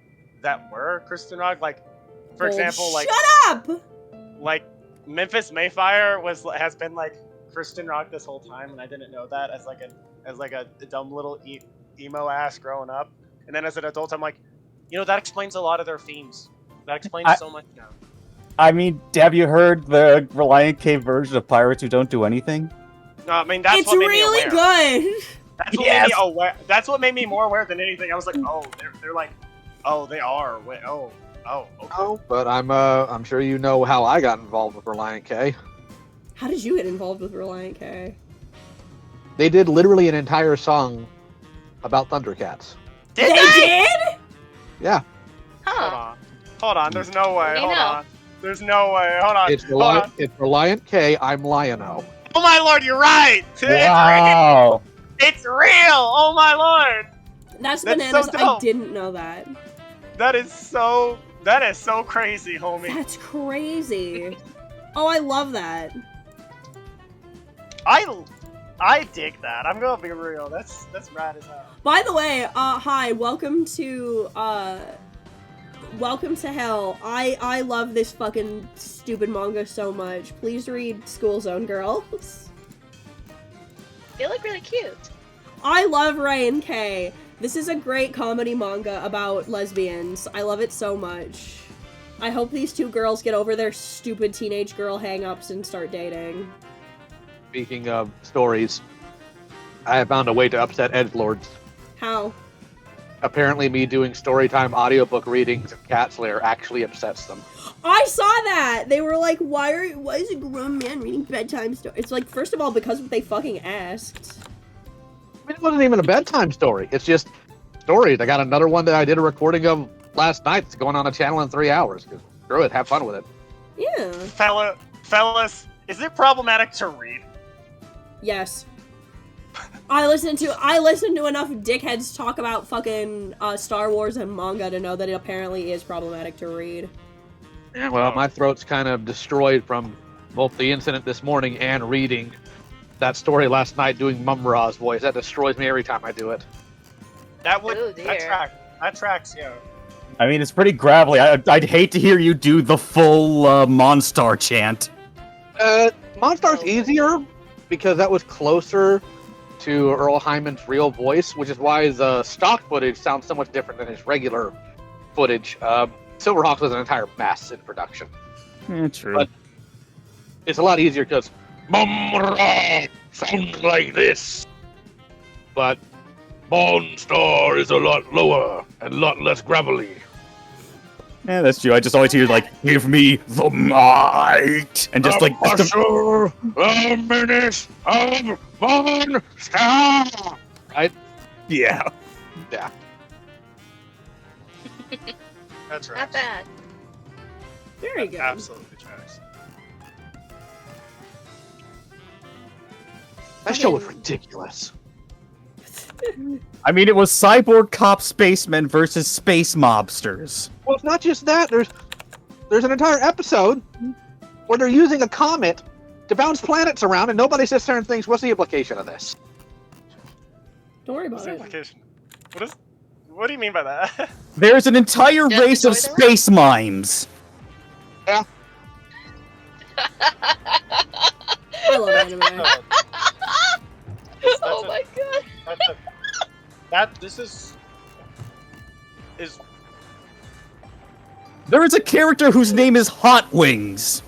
that were Christian rock. Like, for example, like... Shut up! Like, Memphis Mayfire has been like Christian rock this whole time, and I didn't know that as like a dumb little emo ass growing up. And then as an adult, I'm like, that explains a lot of their themes. That explains so much now. I mean, have you heard the Reliant K version of Pirates Who Don't Do Anything? I mean, that's what made me aware. It's really good. That's what made me aware. That's what made me more aware than anything. I was like, oh, they're like, oh, they are. Wait, oh, okay. Oh, but I'm sure you know how I got involved with Reliant K. How did you get involved with Reliant K? They did literally an entire song about Thundercats. They did? Yeah. Huh. Hold on. There's no way. Hold on. There's no way. Hold on. It's Reliant K. I'm Lion-O. Oh my lord, you're right. Wow. It's real. Oh my lord. That's bananas. So I didn't know that. That is so crazy, homie. That's crazy. Oh, I love that. I dig that. I'm gonna be real. That's rad as hell. By the way, hi, welcome to hell. I love this fucking stupid manga so much. Please read School Zone Girls. They look really cute. I love Ray and Kay. This is a great comedy manga about lesbians. I love it so much. I hope these two girls get over their stupid teenage girl hang-ups and start dating. Speaking of stories, I have found a way to upset edgelords. How? Apparently me doing storytime audiobook readings of Cat Slayer actually upsets them. I saw that! They were like, why is a grown man reading bedtime stories? It's like, first of all, because they fucking asked. I mean, it wasn't even a bedtime story. It's just stories. I got another one that I did a recording of last night. It's going on a channel in 3 hours. Screw it. Have fun with it. Yeah. Fellas, is it problematic to read? Yes. I listened to enough dickheads talk about fucking Star Wars and manga to know that it apparently is problematic to read. Yeah, well, my throat's kind of destroyed from both the incident this morning and reading that story last night doing Mumra's voice. That destroys me every time I do it. That would Oh, dear. that tracks, yeah. I mean, it's pretty gravelly. I'd hate to hear you do the full Monstar chant. Monstar's easier because that was closer to Earl Hyman's real voice, which is why the stock footage sounds so much different than his regular footage. Silverhawks was an entire mess in production. True. But it's a lot easier because Mumra sounds like this. But Monstar is a lot lower and a lot less gravelly. Yeah, that's true. I just always hear, like, give me the might! And just, like... Muscle, the menace of Monstar! Right? Yeah. Yeah. That's right. Not bad. Very good. Absolutely tracks. That show was ridiculous. I mean, it was cyborg cop spacemen versus space mobsters. Well, it's not just that. There's an entire episode where they're using a comet to bounce planets around, and nobody sits there and thinks, what's the implication of this? Don't worry What's about the it. implication? What do you mean by that? There's an entire Just race of enjoy the space mimes. Yeah. I love anime. Oh my god. This is There is a character whose name is Hot Wings.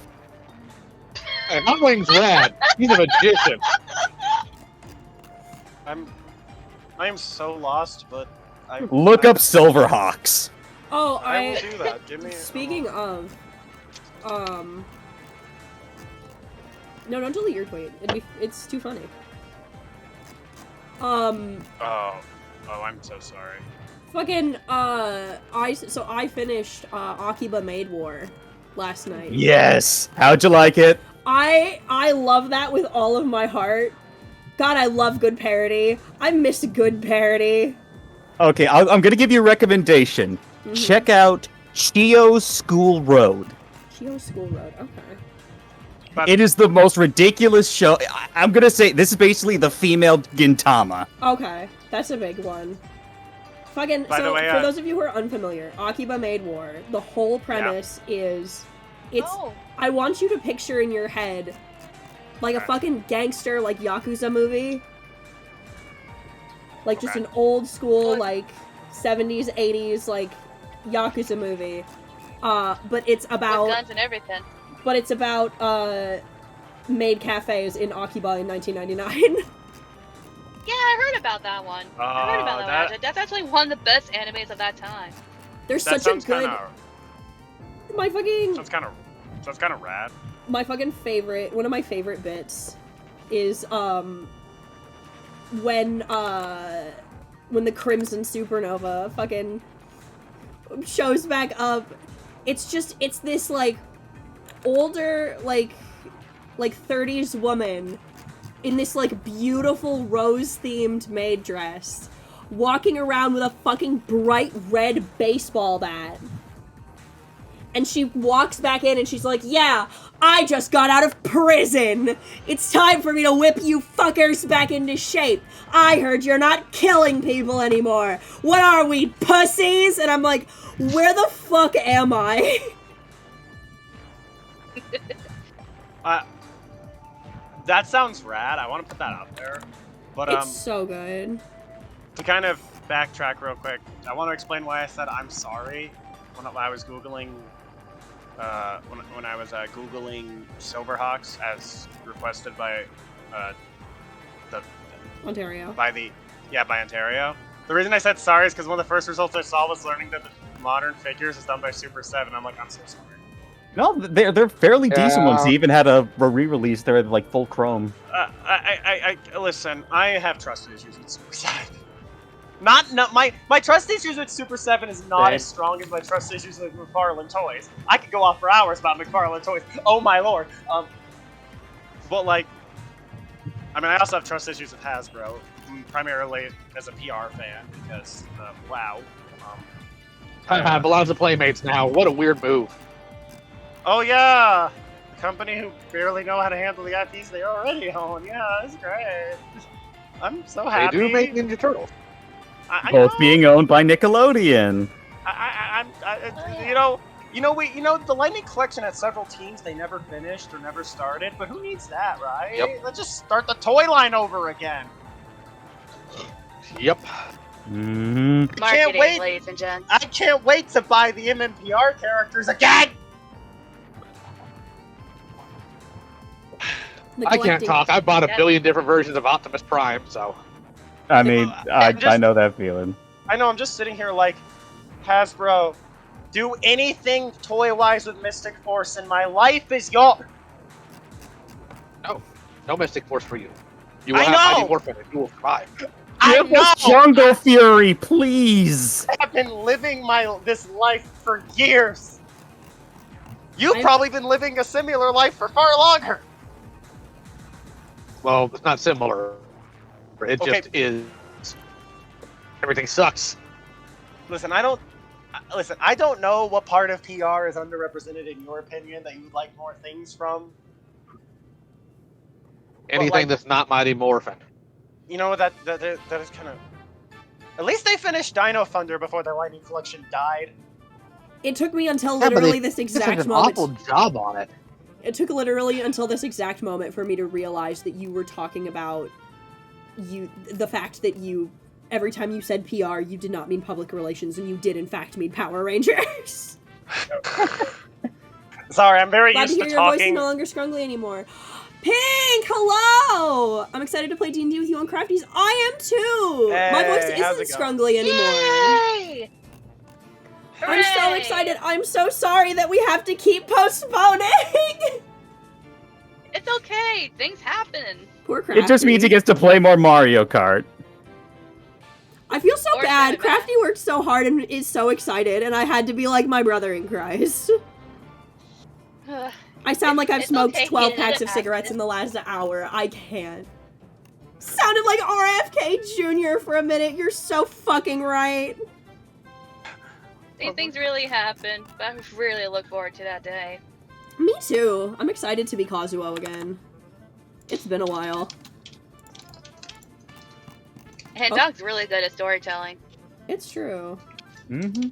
Hey, Hot Wings rad. He's a magician. I am so lost, but Look up Silverhawks. Oh, I will do that. Give me. Speaking of, no, don't delete your tweet. It's too funny. Oh, I'm so sorry. Fucking, I finished, Akiba Maid War last night. Yes. How'd you like it? I love that with all of my heart. God, I love good parody. I miss good parody. Okay, I'm gonna give you a recommendation. Mhm. Check out Chio's School Road. Chio School Road, okay. But It is the most ridiculous show. I'm gonna say this is basically the female Gintama. Okay, that's a big one. Fucking, By the so, way, for those of you who are unfamiliar, Akiba Maid War, the whole premise is, Oh. I want you to picture in your head, like a Okay. fucking gangster, like, Yakuza movie. Like, just Okay. an old school, What? like, 70s, 80s, like, Yakuza movie. But it's With about, guns and everything. maid cafes in Akiba in 1999. Yeah, I heard about that one. I heard about that one. That's actually one of the best animes of that time. There's that such a sounds good, kind of my fucking, sounds kind of rad. my fucking favorite, one of my favorite bits is, when the Crimson Supernova fucking shows back up. It's this, like, older, like 30s woman in this, like, beautiful rose-themed maid dress, walking around with a fucking bright red baseball bat. And she walks back in and she's like, yeah, I just got out of prison. It's time for me to whip you fuckers back into shape. I heard you're not killing people anymore. What are we, pussies? And I'm like, where the fuck am I? That sounds rad. I want to put that out there. But It's so good. to kind of backtrack real quick, I want to explain why I said I'm sorry when I was googling. When I was googling Silverhawks as requested by Ontario. by Ontario. The reason I said sorry is because one of the first results I saw was learning that the modern figures is done by Super 7. I'm like, I'm so sorry. No, they're fairly decent ones. They even had a re-release. They're like full chrome. I listen. I have trust issues with Super 7. My trust issues with Super 7 is not Same. as strong as my trust issues with McFarlane Toys. I could go off for hours about McFarlane Toys. Oh my lord. But like, I mean, I also have trust issues with Hasbro, primarily as a PR fan, because, wow. I have lots of playmates now. What a weird move. Oh, yeah! The company who barely know how to handle the IPs they already own. Yeah, that's great. I'm so They happy. do make Ninja Turtles. I Both know. being owned by Nickelodeon. The Lightning Collection had several teams they never finished or never started, but who needs that, right? Yep. Let's just start the toy line over again. Yep. Mm-hmm. Marketing, wait. ladies and gents. I can't wait to buy the MMPR characters again! I can't talk. I bought a billion different versions of Optimus Prime, so. I mean, I know that feeling. I know, I'm just sitting here like, Hasbro, do anything toy-wise with Mystic Force and my life is yours! No Mystic Force for you. You will I have know! Mighty Morphin and you will survive. Give us Jungle Fury, please! I've been living this life for years! You've probably been living a similar life for far longer! Well, it's not similar. It Okay. just is. Everything sucks. Listen, I don't know what part of PR is underrepresented in your opinion that you would like more things from. Anything that's not Mighty Morphin. You know, that is kind of... At least they finished Dino Thunder before their Lightning Collection died. It took me until Yeah, but literally they this did exact an moment. awful job on it. It took literally until this exact moment for me to realize that you were talking about the fact that every time you said PR, you did not mean public relations, and you did in fact mean Power Rangers. Sorry, I'm very Glad to used hear to your voice is talking. no longer scrungly anymore. Pink, hello! I'm excited to play D&D with you on Crafties. I am too! My voice Hey, how's isn't it going? scrungly anymore. Yay! I'm so Hooray! excited. I'm so sorry that we have to keep postponing. It's okay. Things happen. Poor Crafty. It just means he gets to play more Mario Kart. I feel so Or bad. Cinemax. Crafty worked so hard and is so excited, and I had to be like my brother in Christ. I sound like I've It's smoked okay, 12 it packs of cigarettes in the last hour. I can't. Sounded like RFK Jr. for a minute. You're so fucking right. These things really happen. I really look forward to that day. Me too. I'm excited to be Kazuo again. It's been a while. And Oh. Doug's really good at storytelling. It's true. Mm-hmm.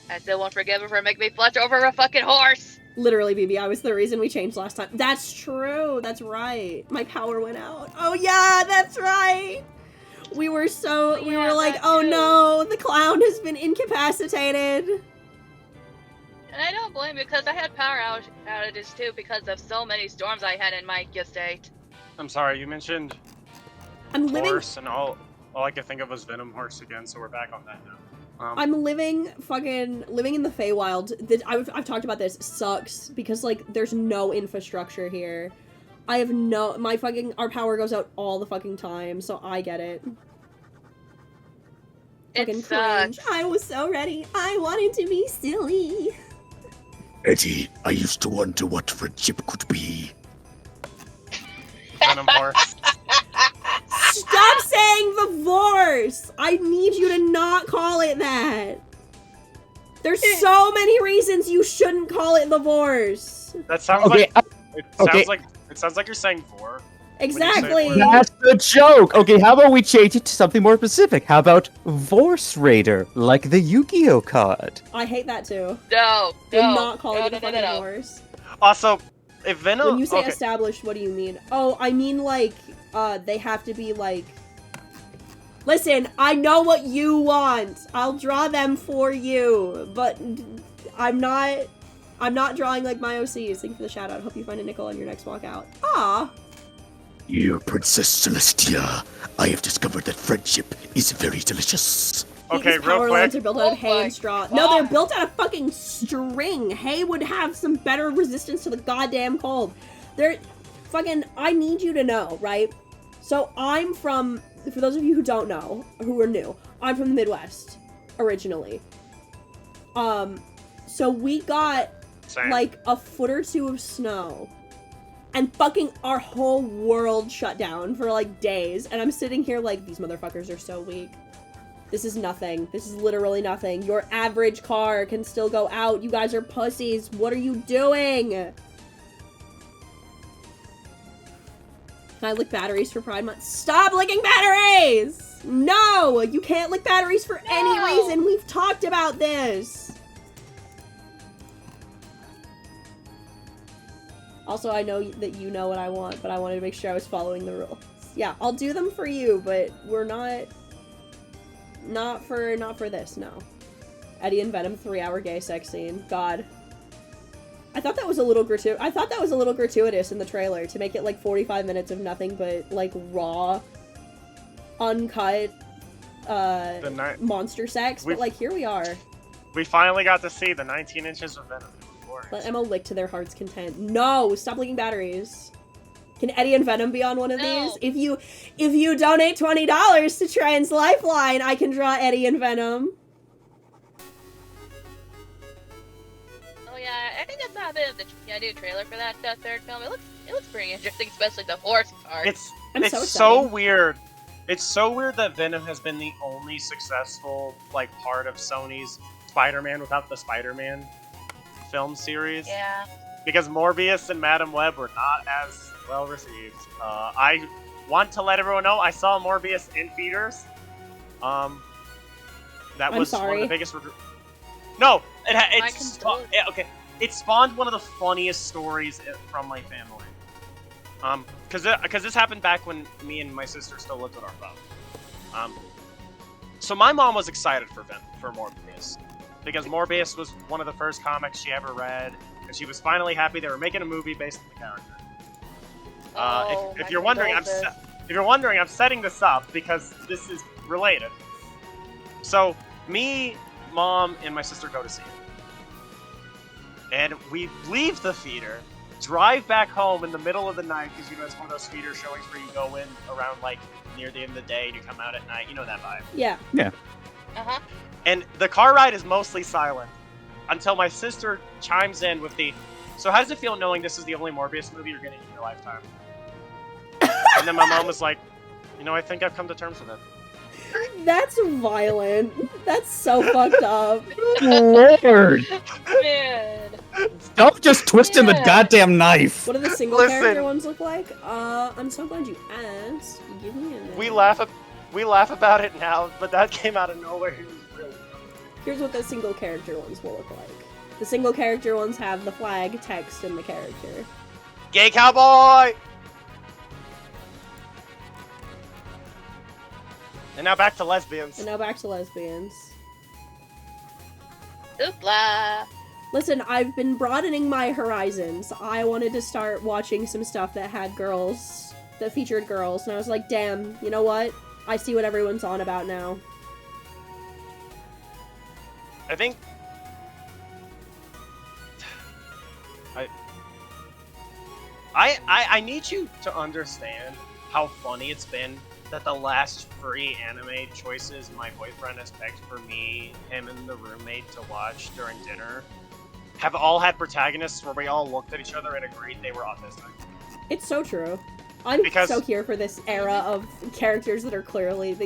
I still won't forgive him for making me flush over a fucking horse. Literally, BB, I was the reason we changed last time. That's true. That's right. My power went out. Oh yeah, that's right. We were Yeah, like, that oh too. no, the clown has been incapacitated. And I don't blame you because I had power outages too because of so many storms I had in my estate. I'm sorry, you mentioned I'm living horse, and all I could think of was Venom Horse again, so we're back on that now. I'm living in the Feywild. I've talked about this. Sucks because like there's no infrastructure here. I have our power goes out all the fucking time, so I get it. Fucking It sucks. cringe. I was so ready. I wanted to be silly. Eddie, I used to wonder what friendship could be. Venom Horse. Stop saying the vorse! I need you to not call it that. There's so many reasons you shouldn't call it the vorse. That sounds Okay, it sounds like you're saying vor. Exactly. When That's the joke! Okay, how about we change it to something more specific? How about Vorse Raider, like the Yu-Gi-Oh card? I hate that too. No, Do no, not call it no, a no, fucking no. vorse. Also, if Venom... When you say okay. established, what do you mean? Oh, I mean like, they have to be like... Listen, I know what you want. I'll draw them for you, but I'm not drawing like my OCs. Thank you for the shout out. Hope you find a nickel on your next walk out. Aw. Dear Princess Celestia, I have discovered that friendship is very delicious. Okay, These real power quick. lines are built out of Oh hay my and straw. No, they're God. built out of fucking string. Hay would have some better resistance to the goddamn cold. They're fucking. I need you to know, right? So I'm from. For those of you who don't know, who are new, I'm from the Midwest originally. So we got Same. like a foot or two of snow and fucking our whole world shut down for like days. And I'm sitting here like, these motherfuckers are so weak. This is nothing. This is literally nothing. Your average car can still go out. You guys are pussies. What are you doing? Can I lick batteries for Pride Month? Stop licking batteries! No! You can't lick batteries for any reason. We've talked about this. Also, I know that you know what I want, but I wanted to make sure I was following the rules. Yeah, I'll do them for you, but we're not for this, no. Eddie and Venom 3-hour gay sex scene. God. I thought that was a little gratuitous in the trailer to make it like 45 minutes of nothing but like raw, uncut monster sex, but like here we are. We finally got to see the 19 inches of Venom. Let Emma lick to their heart's content. No, stop licking batteries. Can Eddie and Venom be on one of these? If you donate $20 to Trans Lifeline, I can draw Eddie and Venom. Oh yeah, I think that's not the idea trailer for that third film. It looks pretty interesting, especially the horse part. It's so weird. It's so weird that Venom has been the only successful like part of Sony's Spider-Man without the Spider-Man film series. Yeah. Because Morbius and Madam Web were not as well received. I want to let everyone know I saw Morbius in theaters. That was one of the biggest. No, okay. It spawned one of the funniest stories from my family. Because this happened back when me and my sister still lived with our phone. So my mom was excited for Morbius because Morbius was one of the first comics she ever read, and she was finally happy they were making a movie based on the character. If you're wondering, I'm setting this up because this is related. So me, Mom, and my sister go to see it, and we leave the theater, drive back home in the middle of the night because you know it's one of those theater showings where you go in around like near the end of the day and you come out at night. You know that vibe. Yeah. Yeah. Uh-huh. And the car ride is mostly silent until my sister chimes in with so how does it feel knowing this is the only Morbius movie you're getting in your lifetime? And then my mom was like, I think I've come to terms with it. That's violent. That's so fucked up. Lord! Man. Don't just twist in the goddamn knife! What do the single character ones look like? I'm so glad you asked. Give me a minute. We laugh about it now, but that came out of nowhere. It was really funny. Here's what the single character ones will look like. The single character ones have the flag text and the character. Gay cowboy! And now back to lesbians. Oopla. Listen, I've been broadening my horizons. I wanted to start watching some stuff that had girls, that featured girls, and I was like, damn, you know what? I see what everyone's on about now. I think... I need you to understand how funny it's been that the last free anime choices my boyfriend has picked for me, him, and the roommate to watch during dinner have all had protagonists where we all looked at each other and agreed they were autistic. It's so true. I'm so here for this era of characters that are clearly have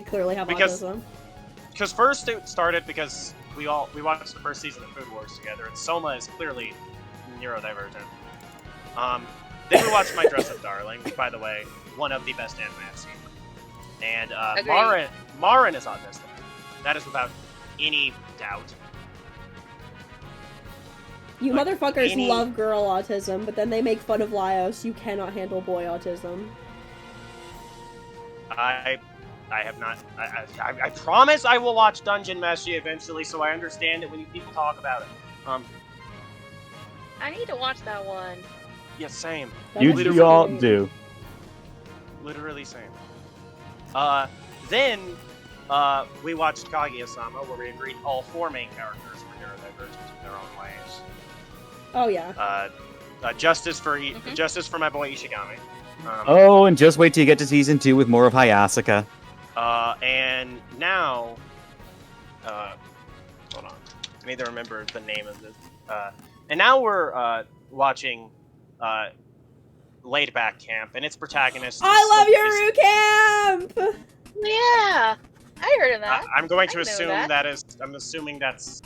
autism. Because first it started because we watched the first season of Food Wars together, and Soma is clearly neurodivergent. Then we watched My Dress Up Darling, by the way, one of the best anime I've seen. And Marin is autistic. That is without any doubt. You motherfuckers love girl autism, but then they make fun of Laios. You cannot handle boy autism. I have not. I promise I will watch Dungeon Meshi eventually, so I understand it when people talk about it. I need to watch that one. Yeah, same. You all do. Literally same. Then we watched Kaguya-sama, where we agreed all four main characters were neurodivergent in their own ways. Oh yeah. Justice for my boy Ishigami. And just wait till you get to season 2 with more of Hayasaka. And now, hold on, I need to remember the name of this. And now we're watching laid back camp, and its protagonist. I love Yuru Camp. Yeah, I heard of that. I'm going to I know assume that. that is. I'm assuming that's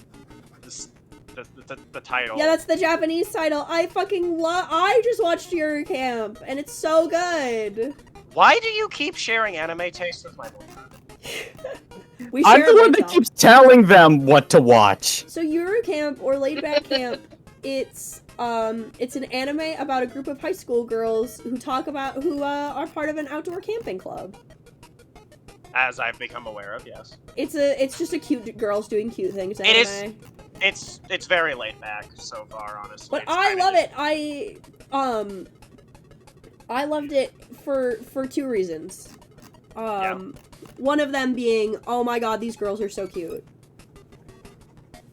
the title. Yeah, that's the Japanese title. I fucking love. I just watched Yuru Camp, and it's so good. Why do you keep sharing anime tastes with my boyfriend? We I'm share the a one that mental. keeps telling them what to watch. So Yuru Camp or Laid Back Camp, it's an anime about a group of high school girls who are part of an outdoor camping club. As I've become aware of, yes. It's just a cute girls doing cute things anime. It is. It's very laid back so far, honestly. But It's I kinda love just- it. I loved it for two reasons. One of them being, oh my god, these girls are so cute.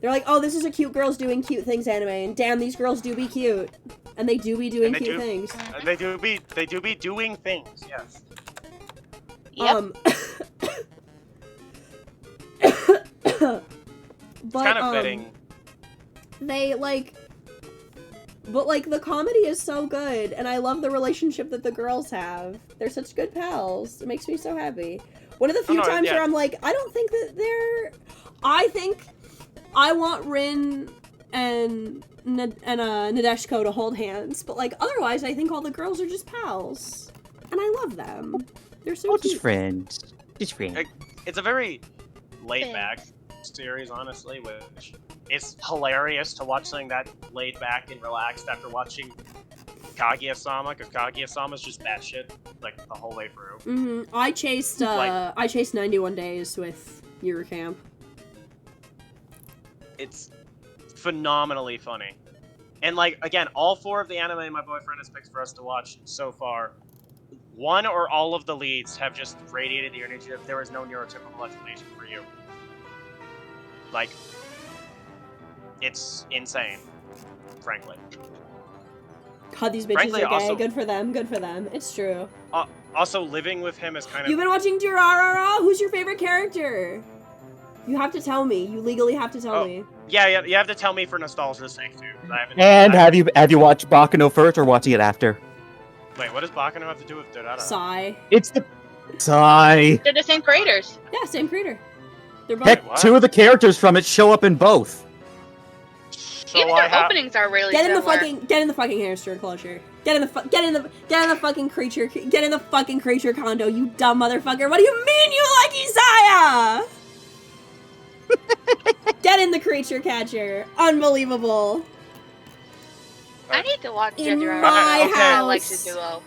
They're like, oh, this is a cute girls doing cute things anime, and damn, these girls do be cute, and they do be doing cute things. They do be doing things. Yes. Yep. It's kind of fitting. They but the comedy is so good, and I love the relationship that the girls have. They're such good pals. It makes me so happy. One of the few times where I'm like, I don't think that I think I want Rin and Nadeshiko to hold hands, but otherwise I think all the girls are just pals. And I love them. They're so cute. Just friends. Just friends. It's a very laid back series, honestly, which is hilarious to watch something that laid back and relaxed after watching Kaguya-sama, because Kaguya-sama's just batshit the whole way through. I chased 91 Days with Yuru Camp. It's phenomenally funny. And again, all 4 of the anime my boyfriend has picked for us to watch so far, one or all of the leads have just radiated the energy of there is no neurotypical explanation for you. It's insane, frankly. God, these bitches Frankly, are gay. also- Good for them. Good for them. It's true. Also, living with him is kind of... You've been watching Durarara? Who's your favorite character? You have to tell me. You legally have to tell me. Yeah, you have to tell me for nostalgia's sake, too. 'Cause I haven't... And have you watched Baccano first or watching it after? Wait, what does Baccano have to do with Dorada? Sigh. It's the Sigh. They're the same creators. Yeah, same creator. They're both. Heck, What? 2 of the characters from it show up in both. So Even I their have... openings are really Get in the similar. get in the fucking hamster enclosure. Get in the fucking creature condo, you dumb motherfucker. What do you mean you like Isaiah? Get in the creature catcher. Unbelievable. I need to watch In Ginger my I like house. the duo.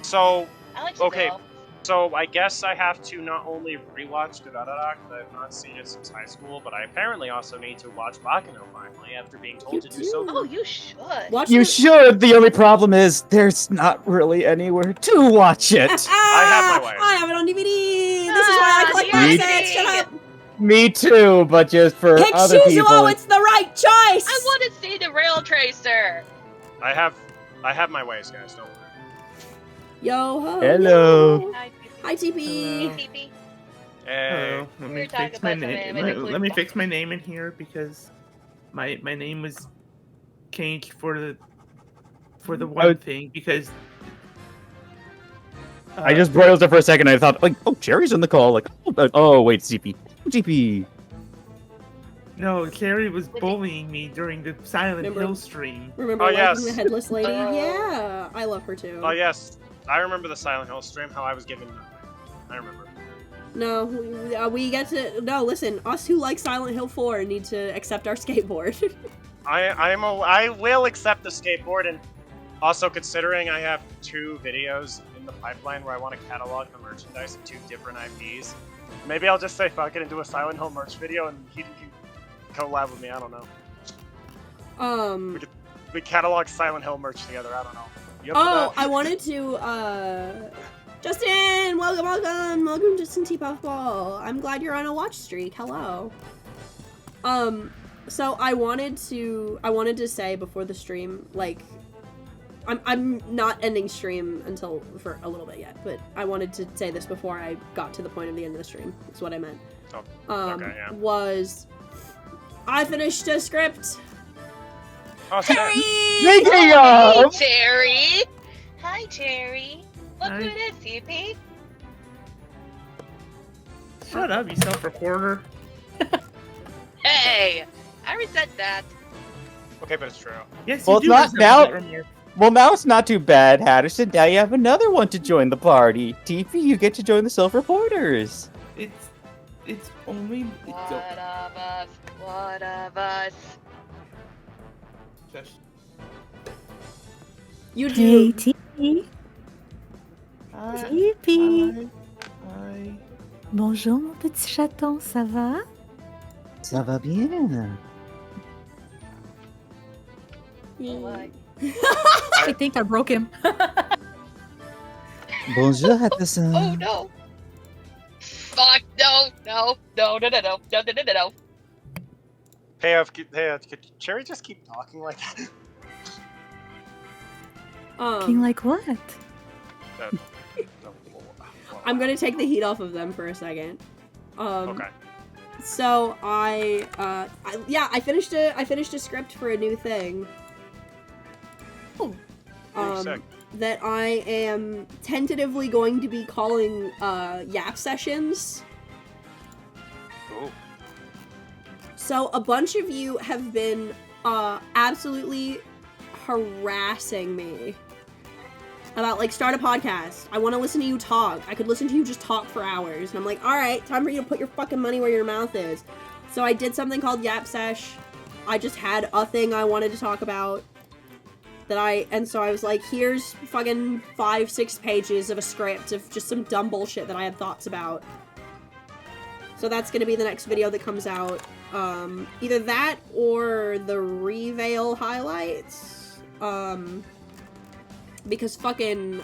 So, I like the okay. duo. So I guess I have to not only rewatch Dorada, because I've not seen it since high school, but I apparently also need to watch Baccano finally, after being told You to do so. do. Oh, you should. Watch You the- should. The only problem is there's not really anywhere to watch it. I have my way. I have it on DVD. This is why I collect Ah, box sets. Shut up. Me too, but just for Pick other people. Shizuo. It's the right choice. I want to see the rail tracer. I have my ways, guys. Don't worry. Yo ho. Hello. yo. Hi, TP. Hello. TP. Hey. Let We me were talking fix my about name. something really Let me quick. fix my name in here because my name was changed for the one Oh. thing because I just broiled it for a second. I thought, oh, Jerry's in the call. Oh, wait, CP. CP. no, Carrie was bullying me during the Silent Remember? Hill stream. Remember Oh, liking yes. the headless lady? Oh. Yeah, I love her too. Oh yes, I remember the Silent Hill stream. How I was given nothing. I remember. No, we get to no. Listen, us who like Silent Hill 4 need to accept our skateboard. I will accept the skateboard, and also considering I have 2 videos in the pipeline where I want to catalog the merchandise of 2 different IPs, maybe I'll just say fuck it and do a Silent Hill merch video, and you can collab with me. I don't know. We catalog Silent Hill merch together. I don't know. You up for Oh, that? I wanted to, Justin! Welcome, Justin T. Puffball. I'm glad you're on a watch streak. Hello. So I wanted to say before the stream, I'm not ending stream until for a little bit yet, but I wanted to say this before I got to the point of the end of the stream. That's what I meant. Oh, okay, yeah. Was I finished a script? Oh, shit. Speaking Hey, of, Jerry. Hi, Jerry. Look Hi. who it is, CP. Shut up, you self-reporter. Hey, I already said that. Okay, but it's true. Yes, Well, you it's do. not resemble now- that remark. Well, now it's not too bad, Hatterson. Now you have another one to join the party. TP, you get to join the Self-Reporters. It's only. One of us. One of us. Shush. You Hey, do. TP. Hi. TP. Hi. Bonjour, mon petit chaton, ça va? Ça va bien. Like, I think I broke him. Bonjour, Hatterson. oh no. Fuck, no. Hey, could Cherry just keep talking like that? Talking like what? I'm gonna take the heat off of them for a second. Okay. So I finished a script for a new thing. Sick. That I am tentatively going to be calling Yap Sessions. Cool. So a bunch of you have been absolutely harassing me about, like, start a podcast. I want to listen to you talk. I could listen to you just talk for hours. And I'm like, all right, time for you to put your fucking money where your mouth is. So I did something called Yap Sesh. I just had a thing I wanted to talk about. So I was like, here's fucking 5-6 pages of a script of just some dumb bullshit that I had thoughts about. So that's gonna be the next video that comes out. Either that or the Reveal highlights. Because fucking,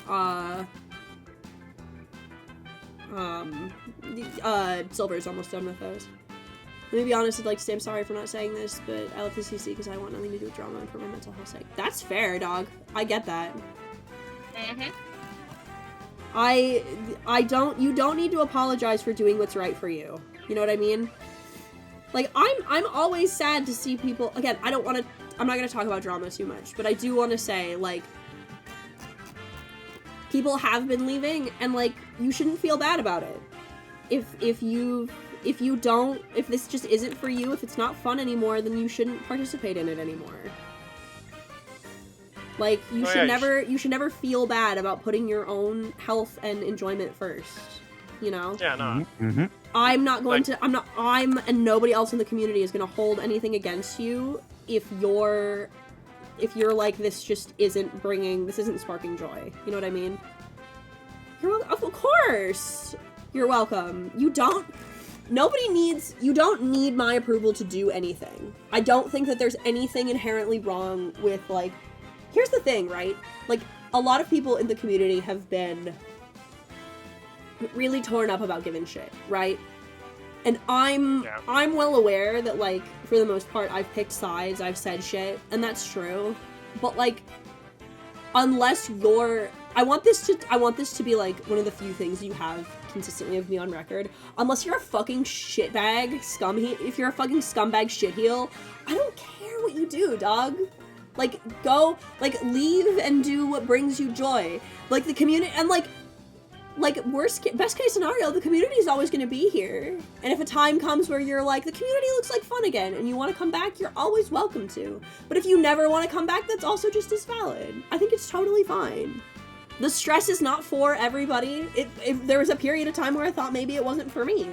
Silver's almost done with those. Let me be honest, I'd like to say I'm sorry for not saying this, but I left the CC because I want nothing to do with drama and for my mental health's sake. That's fair, dog. I get that. Mm-hmm. You don't need to apologize for doing what's right for you. You know what I mean? Like, I'm always sad to see people, again, I'm not gonna talk about drama too much, but I do want to say, like, people have been leaving, and, like, you shouldn't feel bad about it. If this just isn't for you, if it's not fun anymore, then you shouldn't participate in it anymore. Like, you should never feel bad about putting your own health and enjoyment first, you know? Yeah, no. Mm-hmm. I'm and nobody else in the community is gonna hold anything against you if you're like, this isn't sparking joy. You know what I mean? Of course! You're welcome. You don't need my approval to do anything. I don't think that there's anything inherently wrong with, like, here's the thing, right? Like, a lot of people in the community have been really torn up about giving shit, right? And I'm well aware that, like, for the most part, I've picked sides, I've said shit, and that's true. But, like, unless you're... I want this to be, like, one of the few things you have consistently of me on record. Unless you're a fucking shitbag if you're a fucking scumbag shitheel, I don't care what you do, dog. Like, go, like, leave and do what brings you joy. Like, the community, and, like, best case scenario, the community is always going to be here. And if a time comes where you're like, the community looks like fun again, and you want to come back, you're always welcome to. But if you never want to come back, that's also just as valid. I think it's totally fine. The stress is not for everybody. There was a period of time where I thought maybe it wasn't for me.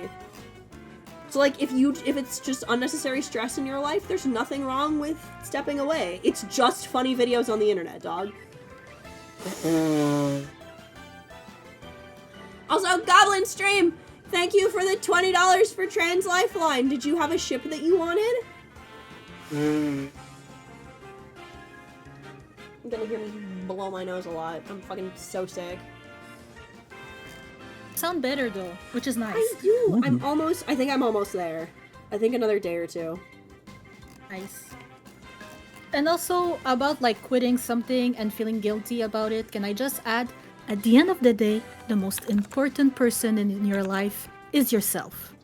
So, like, if it's just unnecessary stress in your life, there's nothing wrong with stepping away. It's just funny videos on the internet, dog. Also, Goblin Stream, thank you for the $20 for Trans Lifeline. Did you have a ship that you wanted? You're gonna hear me blow my nose a lot. I'm fucking so sick. Sound better though, which is nice. I do. I think I'm almost there. I think another day or two. Nice. And also about, like, quitting something and feeling guilty about it, can I just add, at the end of the day, the most important person in your life is yourself.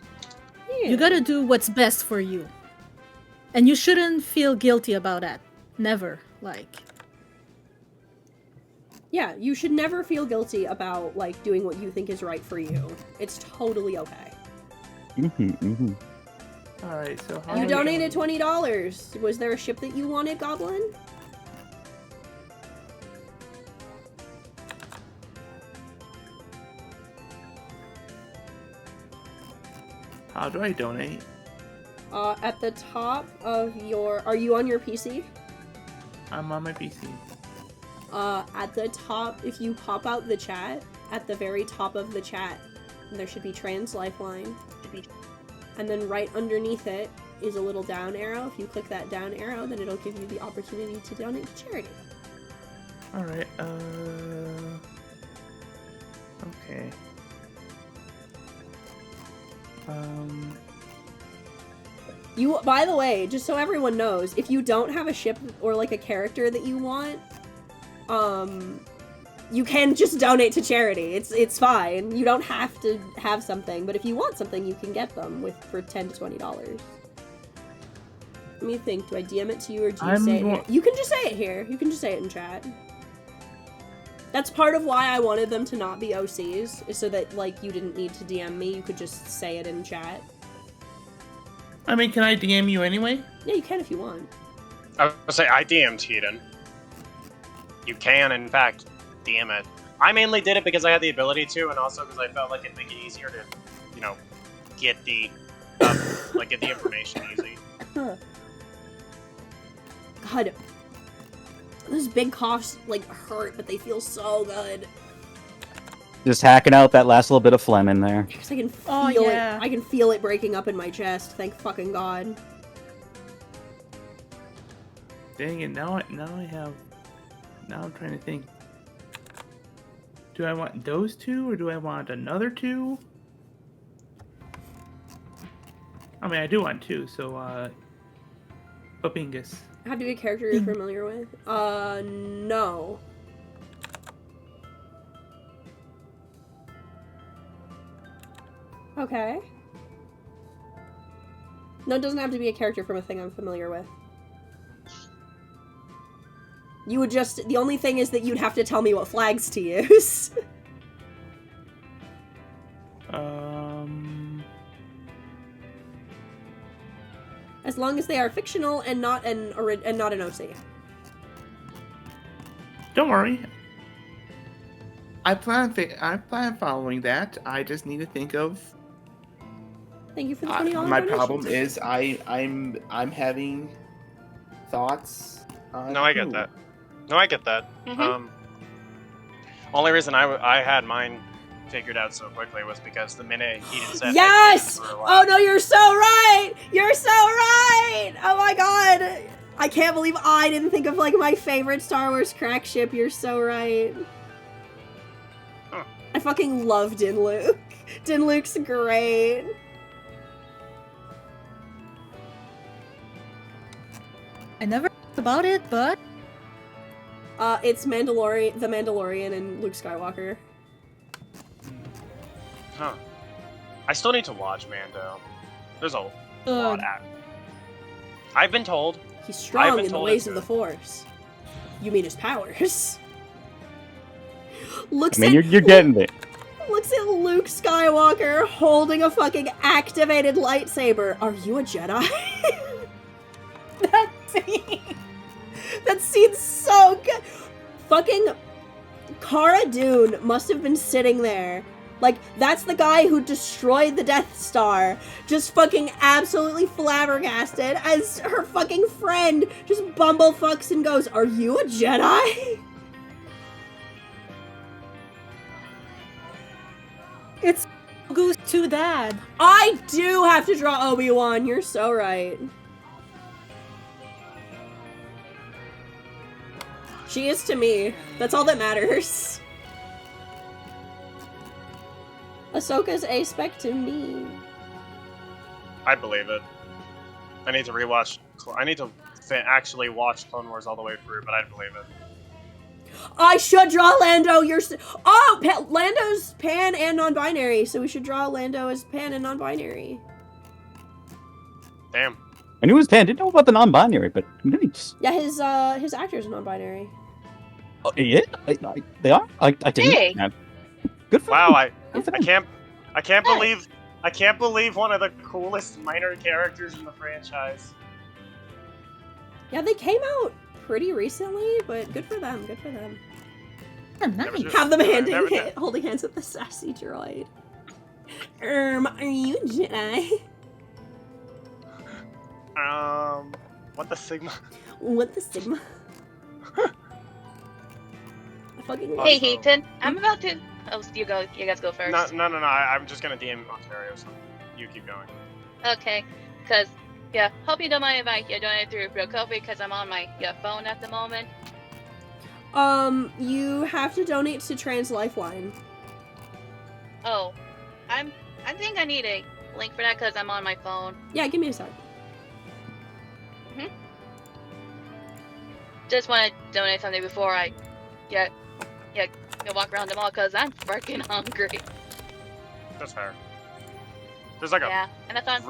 Yeah. You gotta do what's best for you. And you shouldn't feel guilty about that. Never. Like, Yeah, you should never feel guilty about, like, doing what you think is right for you. It's totally okay. Alright, so how You do donated $20. Was there a ship that you wanted, Goblin? How do I donate? At the top of your... Are you on your PC? I'm on my PC. At the top, if you pop out the chat, at the very top of the chat, there should be Trans Lifeline. And then right underneath it is a little down arrow. If you click that down arrow, then it'll give you the opportunity to donate to charity. Alright, okay. You, by the way, just so everyone knows, if you don't have a ship or like a character that you want, you can just donate to charity. It's fine. You don't have to have something, but if you want something, you can get them for $10 to $20. Let me think. Do I DM it to you or do you say it here? You can just say it here. You can just say it in chat. That's part of why I wanted them to not be OCs, is so that, like, you didn't need to DM me. You could just say it in chat. I mean, can I DM you anyway? Yeah, you can if you want. I was gonna say, I DM'd Heaton. You can, in fact, DM it. I mainly did it because I had the ability to, and also because I felt like it'd make it easier to, you know, get the, get the information easy. God. Those big coughs, like, hurt, but they feel so good. Just hacking out that last little bit of phlegm in there. Because I can feel it. I can feel it breaking up in my chest. Thank fucking God. Dang it, now I have... Now I'm trying to think. Do I want those two, or do I want another two? I mean, I do want two, so, Babingus. Have to be a character you're familiar with? No. Okay. No, it doesn't have to be a character from a thing I'm familiar with. You would just... The only thing is that you'd have to tell me what flags to use. As long as they are fictional and not an OC. Don't worry. I plan following that. I just need to think of... Thank you for the $20 my donation. problem is I'm having thoughts. No, I get that. No, I get that. Only reason I had mine figured out so quickly was because the minute he said yes! Oh no, you're so right! You're so right! Oh my God! I can't believe I didn't think of, like, my favorite Star Wars crack ship. You're so right. Huh. I fucking love Din Luke. Din Luke's great. I never thought about it, but It's the Mandalorian, and Luke Skywalker. Huh. I still need to watch Mando. There's a lot at. I've been told. He's strong in the ways of the Force. You mean his powers? You're getting it. Looks at Luke Skywalker holding a fucking activated lightsaber. Are you a Jedi? That scene's so good. Fucking Cara Dune must have been sitting there. Like, that's the guy who destroyed the Death Star. Just fucking absolutely flabbergasted as her fucking friend just bumblefucks and goes, "Are you a Jedi?" it's goose to dad. I do have to draw Obi-Wan. You're so right. She is to me. That's all that matters. Ahsoka's A-spec to me. I believe it. I need to rewatch. I need to actually watch Clone Wars all the way through, but I believe it. I should draw Lando. Lando's pan and non-binary, so we should draw Lando as pan and non-binary. Damn. I knew it was pan. Didn't know about the non-binary, but nice. Yeah, his actor's non-binary. Yeah, they are. I didn't Hey. know that. Good for Wow, them. I can't believe one of the coolest minor characters in the franchise. Yeah, they came out pretty recently, but good for them. Good for them. Yeah, Never nice. seen- Have them Never- holding hands with the sassy droid. Are you a Jedi? What the Sigma? What the Sigma? I fucking love Hey, Also- Heaton. I'm about to. Oh, you go. You guys go first. No. I'm just gonna DM Ontario, so you keep going. Okay. Cause yeah, hope you don't mind if I donate through Brocopi because I'm on my phone at the moment. You have to donate to Trans Lifeline. Oh, I think I need a link for that because I'm on my phone. Yeah, give me a sec. Just want to donate something before I walk around the mall because I'm freaking hungry. That's fair. There's like Yeah, and I thought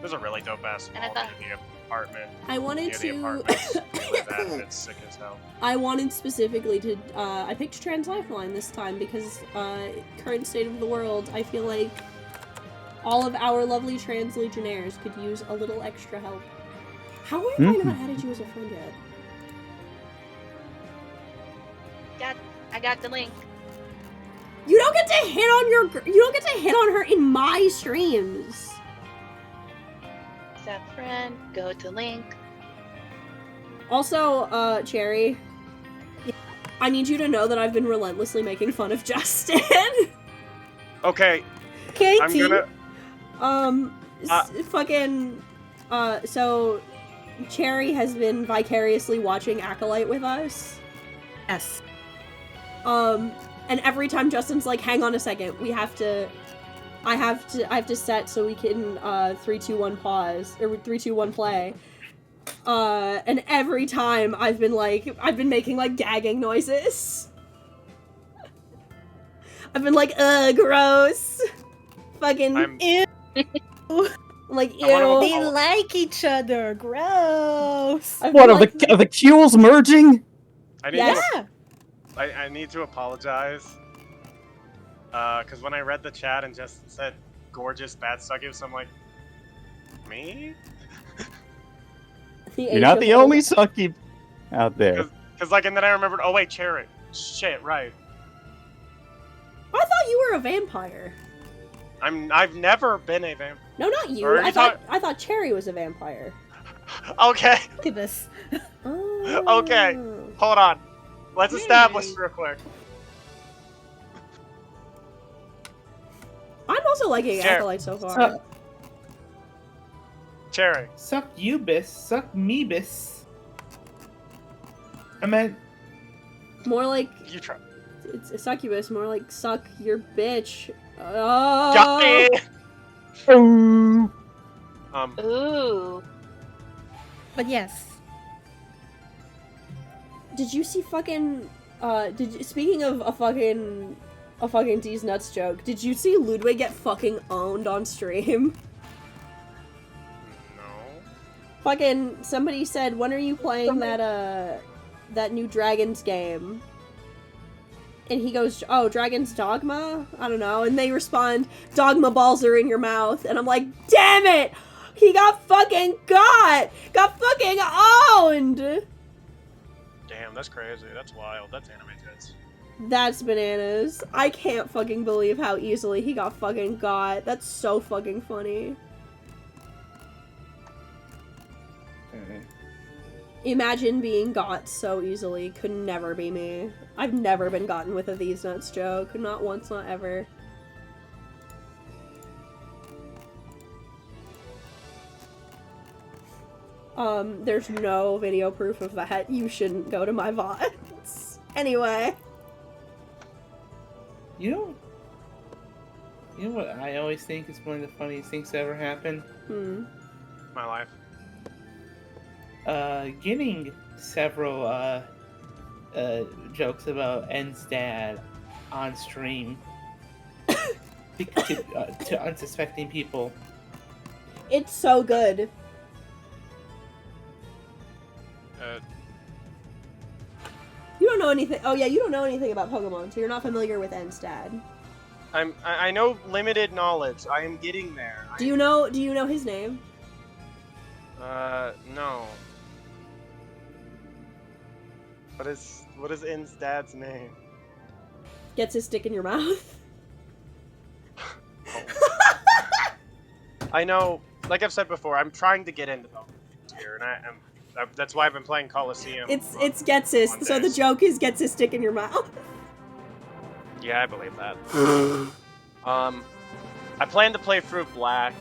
there's a really dope ass And I mall thought- near the apartment. I wanted Near the to. apartments. We live at, and it's sick as hell. I wanted specifically to. I picked Trans Lifeline this time because current state of the world. I feel like all of our lovely trans legionnaires could use a little extra help. How have I not added you as a friend yet? I got the link. You don't get to hit on your. You don't get to hit on her in my streams. Accept friend. Go to link. Also, Cherry. I need you to know that I've been relentlessly making fun of Justin. Okay, Katie. I'm gonna. So Cherry has been vicariously watching Acolyte with us. Yes. And every time Justin's like, hang on a second, I have to set so we can 3, 2, 1 pause or 3, 2, 1 play. And every time I've been making like gagging noises. I've been like, gross. Fucking ew. Like, ew. They like each other. Gross. I've What been are like- the Qs merging? I need Yes. to. I need to apologize. Because when I read the chat and just said gorgeous bad succubus, I'm like, me? You're not the only sucky out there. Because like, and then I remembered, oh wait, Cherry. Shit, right. I thought you were a vampire. I've never been a vampire. No, not you. Or are you I thought Cherry was a vampire. Okay, Look at this. Oh. Okay. Hold on. Let's establish real quick. I'm also liking Cherry. Acolyte so far. Cherry. Suck you, bis. Suck me, bis. I meant, More like You try. it's a succubus. More like suck your bitch. Oh. Got me! Ooh. Ooh. But yes. Did you see fucking? Speaking of a fucking D's nuts joke, did you see Ludwig get fucking owned on stream? No. Fucking somebody said, when are you playing that new Dragons game? And he goes, oh, Dragon's Dogma? I don't know. And they respond, Dogma balls are in your mouth. And I'm like, damn it! He got fucking owned! Damn, that's crazy. That's wild. That's anime tits. That's bananas. I can't fucking believe how easily he got fucking got. That's so fucking funny. Imagine being got so easily. Could never be me. I've never been gotten with a these nuts joke. Not once, not ever. There's no video proof of that. You shouldn't go to my VODs. Anyway. you know what I always think is one of the funniest things to ever happen? My life. Getting several jokes about N's dad on stream to unsuspecting people. It's so good. Uh, You don't know anything. Oh yeah, you don't know anything about Pokemon, so you're not familiar with Enstad. I know limited knowledge. I am getting there. Do you know his name? No. What is Instad's name? Gets his stick in your mouth. I know, like I've said before, I'm trying to get into Pokemon here, and that's why I've been playing Coliseum. It's gets his. So the joke is gets his stick in your mouth. Yeah, I believe that. I plan to play Fruit Black.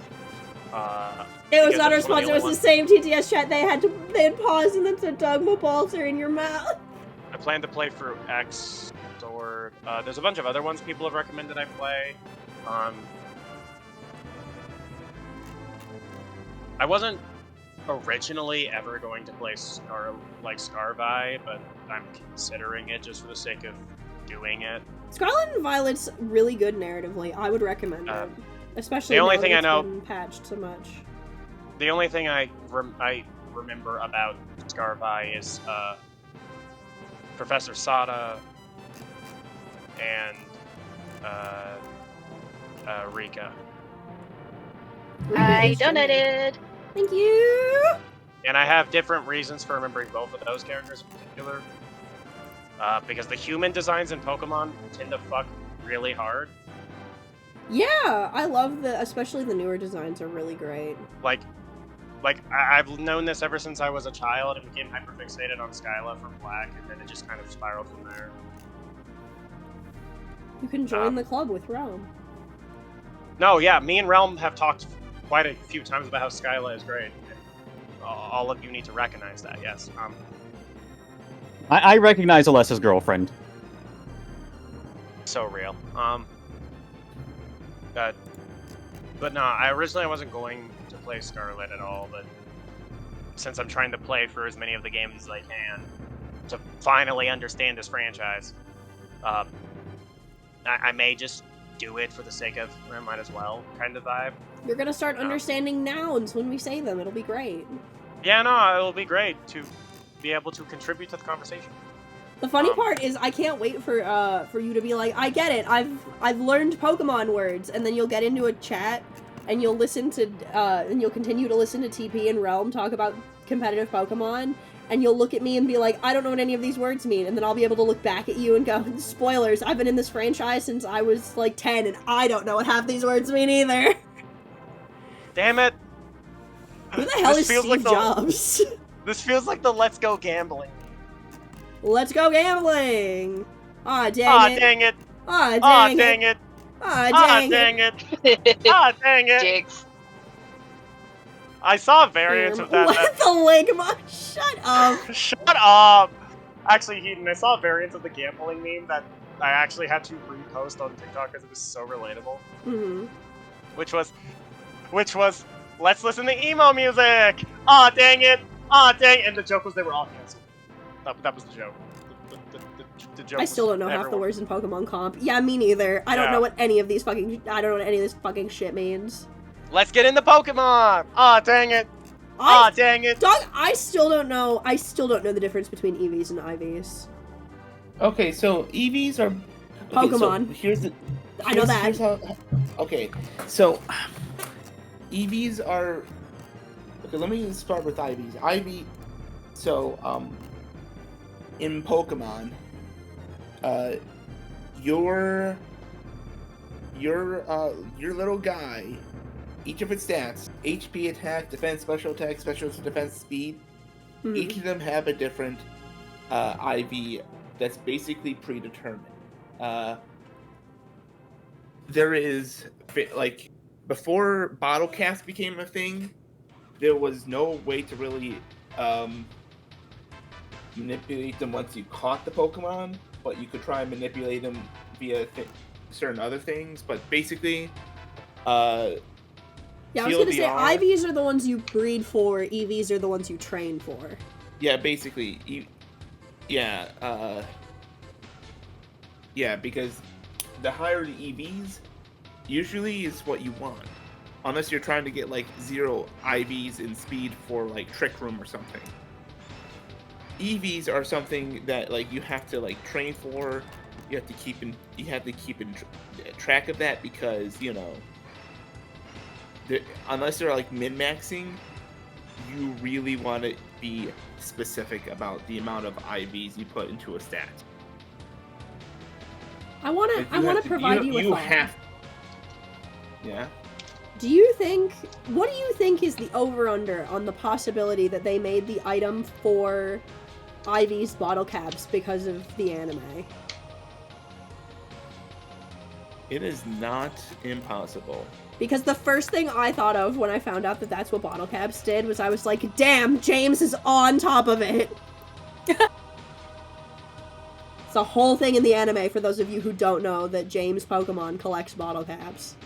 It was because not a it's one response. of It was the same TTS chat. They had paused and then said dogma balls are in your mouth. I plan to play Fruit X Sword. There's a bunch of other ones people have recommended I play. I wasn't originally ever going to play Scarvi, but I'm considering it just for the sake of doing it. Scarlet and Violet's really good narratively. I would recommend it, especially the only now thing that I it's know been patched so much. The only thing I remember about Scarvi is Professor Sada and Rika. I donated. Thank you. And I have different reasons for remembering both of those characters in particular. Because the human designs in Pokemon tend to fuck really hard. Yeah, I love especially the newer designs are really great. Like I've known this ever since I was a child and became hyperfixated on Skyla from Black, and then it just kind of spiraled from there. You can join the club with Realm. No, yeah, me and Realm have talked quite a few times about how Skyla is great. And all of you need to recognize that, yes. I recognize Alessa's girlfriend. So real. But no, I originally wasn't going to play Scarlet at all, but since I'm trying to play for as many of the games as I can to finally understand this franchise, I may just do it for the sake of I might as well kind of vibe. You're gonna start understanding nouns when we say them. It'll be great. Yeah, no, it'll be great to be able to contribute to the conversation. The funny part is I can't wait for you to be like, I get it. I've learned Pokemon words, and then you'll get into a chat and you'll listen to and you'll continue to listen to TP and Realm talk about competitive Pokemon, and you'll look at me and be like, I don't know what any of these words mean, and then I'll be able to look back at you and go, spoilers, I've been in this franchise since I was like 10 and I don't know what half these words mean either. Damn it. Who the hell is Steve Jobs? This feels like the Let's Go Gambling. Let's go gambling! Aw, dang it. Dang it. Aw, dang it. Aw, dang it. Dang it. Jinx. I saw variants of that. What the Ligma? Shut up. Shut up. Actually, Heaton, I saw variants of the gambling meme that I actually had to repost on TikTok because it was so relatable. Mm-hmm. Which was, let's listen to emo music. Aw, dang it. Aw, dang it. And the joke was they were all canceled. That was the joke. The joke I still don't know half the words in Pokemon Comp. Yeah, me neither. I don't know what any of these fucking. I don't know what any of this fucking shit means. Let's get into Pokemon. Aw, dang it. Aw, dang it. Dog, I still don't know the difference between EVs and IVs. Okay, so EVs are Pokemon. So here's the. I know that. Here's how, okay, so EVs are. Okay, let me start with IVs. So in Pokemon, your little guy, each of its stats, HP, attack, defense, special attack, special defense, speed, each of them have a different IV that's basically predetermined. There is, like, before bottle caps became a thing, there was no way to really manipulate them once you caught the Pokemon, but you could try and manipulate them via certain other things. But basically, yeah, I was gonna say IVs are the ones you breed for, EVs are the ones you train for. Yeah, basically, yeah, because the higher the EVs, usually is what you want, unless you're trying to get like 0 IVs in speed for like Trick Room or something. EVs are something that like you have to like train for. You have to keep in track of that because unless they're like min-maxing, you really want to be specific about the amount of IVs you put into a stat. I want to provide you with you thought. have. Yeah. What do you think is the over-under on the possibility that they made the item for Ivy's bottle caps because of the anime? It is not impossible. Because the first thing I thought of when I found out that that's what bottle caps did was I was like, damn, James is on top of it. It's a whole thing in the anime for those of you who don't know that James Pokemon collects bottle caps.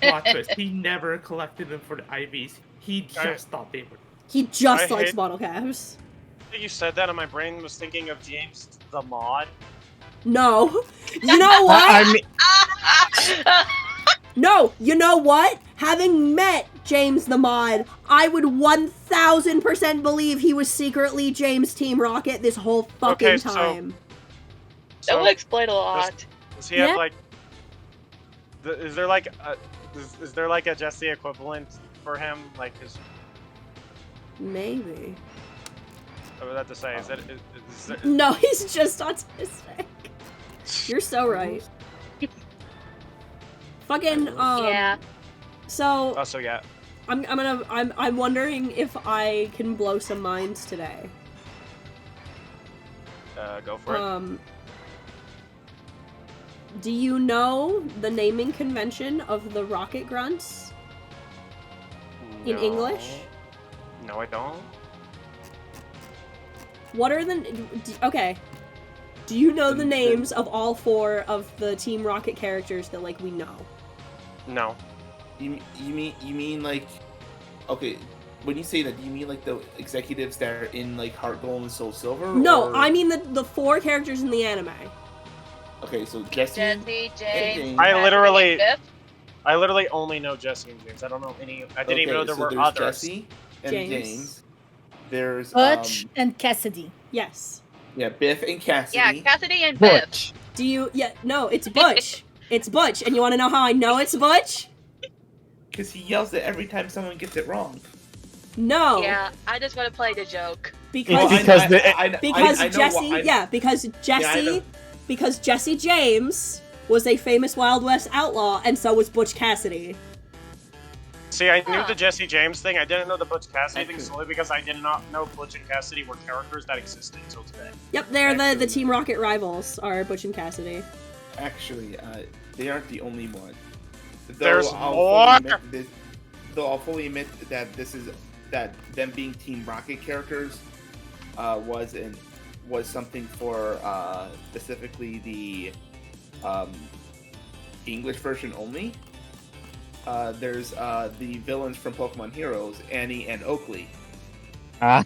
Plot twist, he never collected them for the IVs. He just thought they were. He just likes bottle caps. You said that and my brain was thinking of James the Mod. No. You know what? No, you know what? Having met James the Mod, I would 1000% believe he was secretly James Team Rocket this whole fucking time. That would explain a lot. Does he have like... Is there like a Jesse equivalent for him? Like his... Maybe. I was about to say, is there... No, he's just autistic. You're so right. Fucking yeah. So also yeah. I'm wondering if I can blow some minds today. Go for it. Do you know the naming convention of the rocket grunts in English? No, I don't. What are the... Okay. Do you know the names of all 4 of the Team Rocket characters that, like, we know? No. You mean like... Okay, when you say that, do you mean like the executives that are in like Heart Gold and Soul Silver? No, or... I mean the 4 characters in the anime. Okay, so Jesse, James, I literally only know Jesse and James. I don't know any. I didn't even know there were others. Jesse and James. There's Butch and Cassidy. Yes. Yeah, Biff and Cassidy. Yeah, Cassidy and Biff. Do you... Yeah, no, it's Butch. It's Butch. And you want to know how I know it's Butch? Because he yells it every time someone gets it wrong. No. Yeah, I just want to play the joke. Because Jesse James was a famous Wild West outlaw, and so was Butch Cassidy. See, I knew the Jesse James thing. I didn't know the Butch Cassidy thing solely because I did not know Butch and Cassidy were characters that existed until today. Yep, they're the Team Rocket rivals, are Butch and Cassidy. Actually, they aren't the only one. There's more! Though I'll fully admit that that them being Team Rocket characters was something for specifically the English version only. There's the villains from Pokemon Heroes, Annie and Oakley. I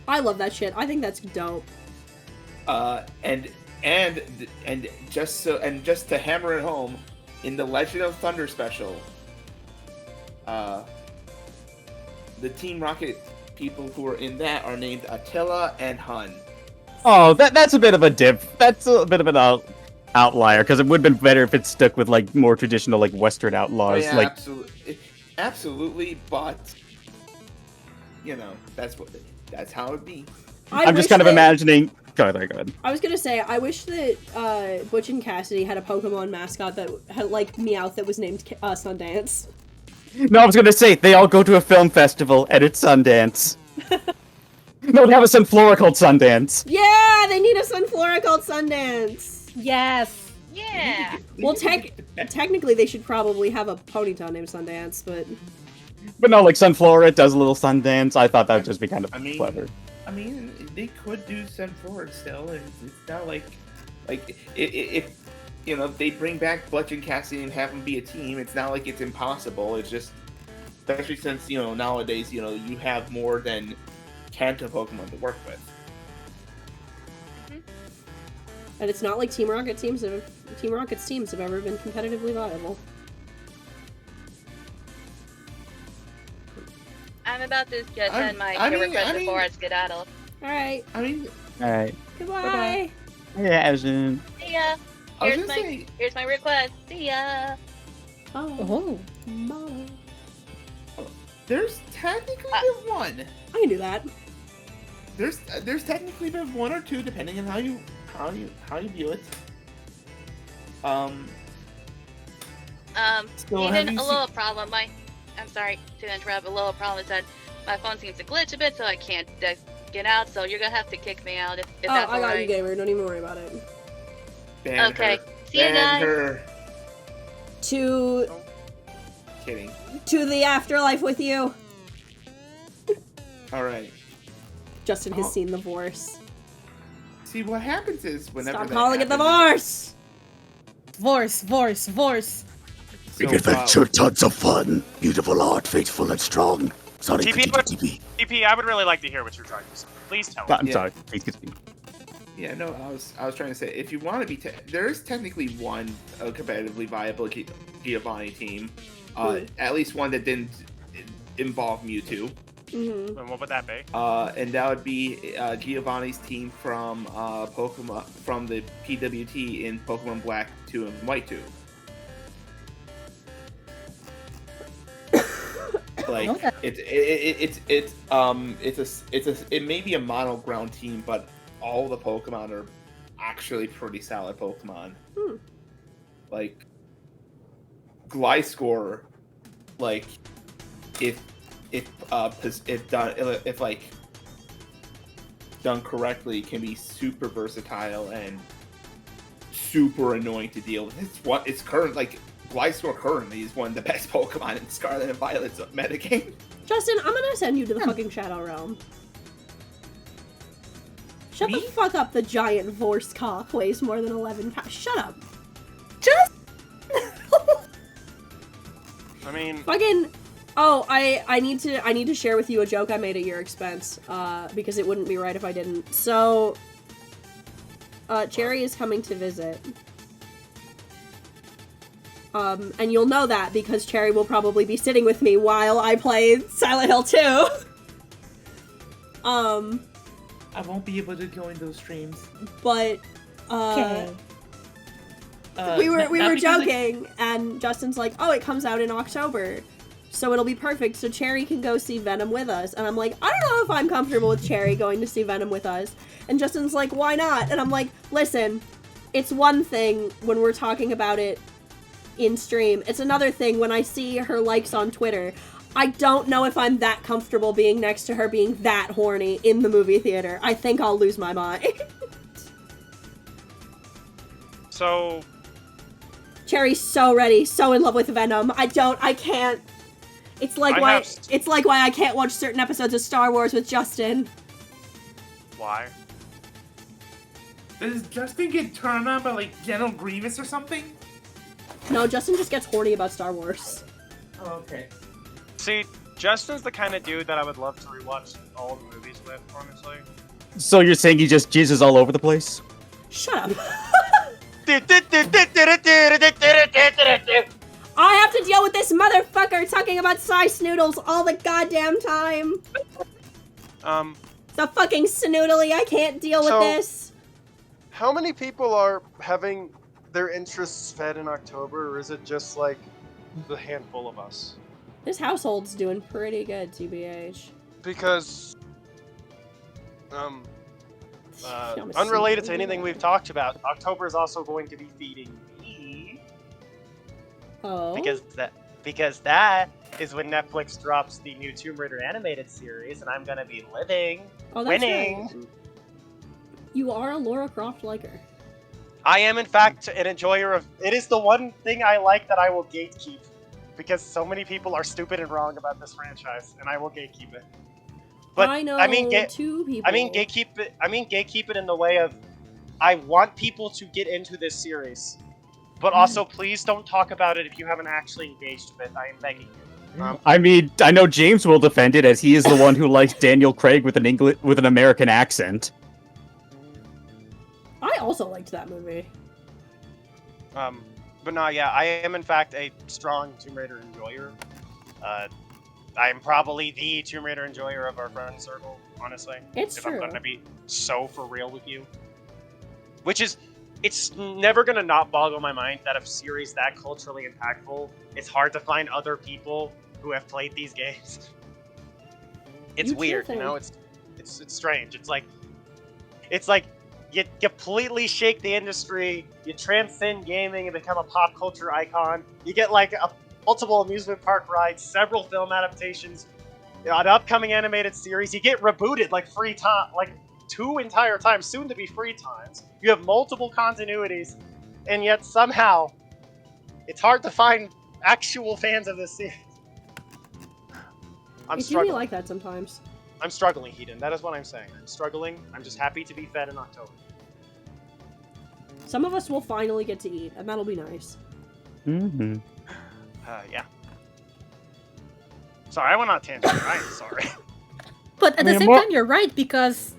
love that shit. I think that's dope. And just to hammer it home, in the Legend of Thunder special, the Team Rocket people who are in that are named Attila and Hun. Oh, that's a bit of a dip. That's a bit of an outlier, because it would have been better if it stuck with like more traditional like Western outlaws. Oh, yeah, like absolutely, but that's how it be. I'm just kind of imagining. Go ahead. I was gonna say, I wish that Butch and Cassidy had a Pokemon mascot that had like Meowth that was named Sundance. No, I was gonna say they all go to a film festival and it's Sundance. No, they have a Sunflora called Sundance. Yeah, they need a Sunflora called Sundance. Yes. Yeah. Well, technically they should probably have a Ponyta named Sundance, but no, like Sunflora does a little Sundance. I thought that would just be kind of clever. I mean, they could do Sunflora still, and it's not like if they bring back Butch and Cassidy and have them be a team, it's not like it's impossible. It's just, especially since nowadays you have more than Kanto Pokemon to work with. And it's not like Team Rocket's teams have ever been competitively viable. I'm about to just I- send my I mean- request I mean- before I skedaddle. Alright. I mean, Alright. Goodbye. Yeah, Azin. See ya. I was Here's gonna my say, here's my request. See ya. Oh. Oh. there's technically been one. I can do that. There's technically been one or two, depending on how you view it. So have Even you a little problem. I'm sorry to interrupt. A little problem is that my phone seems to glitch a bit, so I can't get out. So you're gonna have to kick me out if Oh, that's I got alright. you, gamer. Don't even worry about it. ban Okay. her. See you Ban guys. her. To Kidding. the afterlife with you. All right. Justin has Oh. seen the Vorse. See, what happens is whenever Stop that calling it the happens- Vorse. Vorse. So, Adventure, tons of fun. Beautiful art, faithful and strong. Sonic TP, TV. TP, I would really like to hear what you're trying to say. Please tell me. I'm Yeah. sorry. Please continue. Yeah, no, I was trying to say, if you want to be, there is technically one competitively viable Giovanni team, at least one that didn't involve Mewtwo, Mm-hmm. And what would that be? and that would be Giovanni's team from Pokemon, from the PWT in Pokemon Black 2 and White 2. Like Okay. it may be a mono ground team, but all the Pokemon are actually pretty solid Pokemon. Hmm. Like Gliscor, like if done correctly, can be super versatile and super annoying to deal with. It's current, like Gliscor currently is one of the best Pokemon in Scarlet and Violet's metagame. Justin, I'm gonna send you to the fucking Shadow Realm. Shut the fuck up, the giant Vorse cock weighs more than 11 pounds. Shut up. Just I mean, fucking. Oh, I need to share with you a joke I made at your expense, because it wouldn't be right if I didn't. So, Cherry is coming to visit. And you'll know that because Cherry will probably be sitting with me while I play Silent Hill 2. I won't be able to join those streams. But, Okay. we were joking, and Justin's like, oh, it comes out in October, so it'll be perfect, so Cherry can go see Venom with us. And I'm like, I don't know if I'm comfortable with Cherry going to see Venom with us. And Justin's like, why not? And I'm like, listen, it's one thing when we're talking about it in stream. It's another thing when I see her likes on Twitter. I don't know if I'm that comfortable being next to her being that horny in the movie theater. I think I'll lose my mind. so Cherry's so ready, so in love with Venom. I can't. It's like why I can't watch certain episodes of Star Wars with Justin. why? Does Justin get turned on by like General Grievous or something? No, Justin just gets horny about Star Wars. Oh, okay. See, Justin's the kind of dude that I would love to rewatch all the movies with, honestly. So you're saying he just jizzes all over the place? Shut up. I have to deal with this motherfucker talking about size snoodles all the goddamn time. The fucking snoodly, I can't deal with So- this. How many people are having their interests fed in October, or is it just like the handful of us? This household's doing pretty good, TBH. Because, I'm Unrelated to assuming anything that. we've talked about, October is also going to be feeding me. Oh. Because that is when Netflix drops the new Tomb Raider animated series, and I'm gonna be living, Oh, that's winning. right. You are a Lara Croft liker. I am, in fact, an enjoyer of. It is the one thing I like that I will gatekeep, because so many people are stupid and wrong about this franchise, and I will gatekeep it. But I know two people. I mean gatekeep it. I mean gatekeep it in the way of, I want people to get into this series, but also please don't talk about it if you haven't actually engaged with it. I am begging you. I mean, I know James will defend it as he is the one who likes Daniel Craig with an American accent. I also liked that movie. But no, yeah, I am in fact a strong Tomb Raider enjoyer. I'm probably the Tomb Raider enjoyer of our friend circle, honestly. It's if true. I'm going to be so for real with you. Which is, it's never going to not boggle my mind that a series that culturally impactful, it's hard to find other people who have played these games. It's You weird, can't you know? It's strange. It's like you completely shake the industry, you transcend gaming and become a pop culture icon. You get like multiple amusement park rides, several film adaptations, an upcoming animated series. You get rebooted like 2 entire times, soon to be 3 times. You have multiple continuities, and yet somehow it's hard to find actual fans of this series. I'm It can be struggling. like that sometimes. I'm struggling, Hedon. That is what I'm saying. I'm struggling. I'm just happy to be fed in October. Some of us will finally get to eat, and that'll be nice. Mm-hmm. Yeah. Sorry, I went on a tangent. I'm sorry. But at I the mean, same time, you're right, because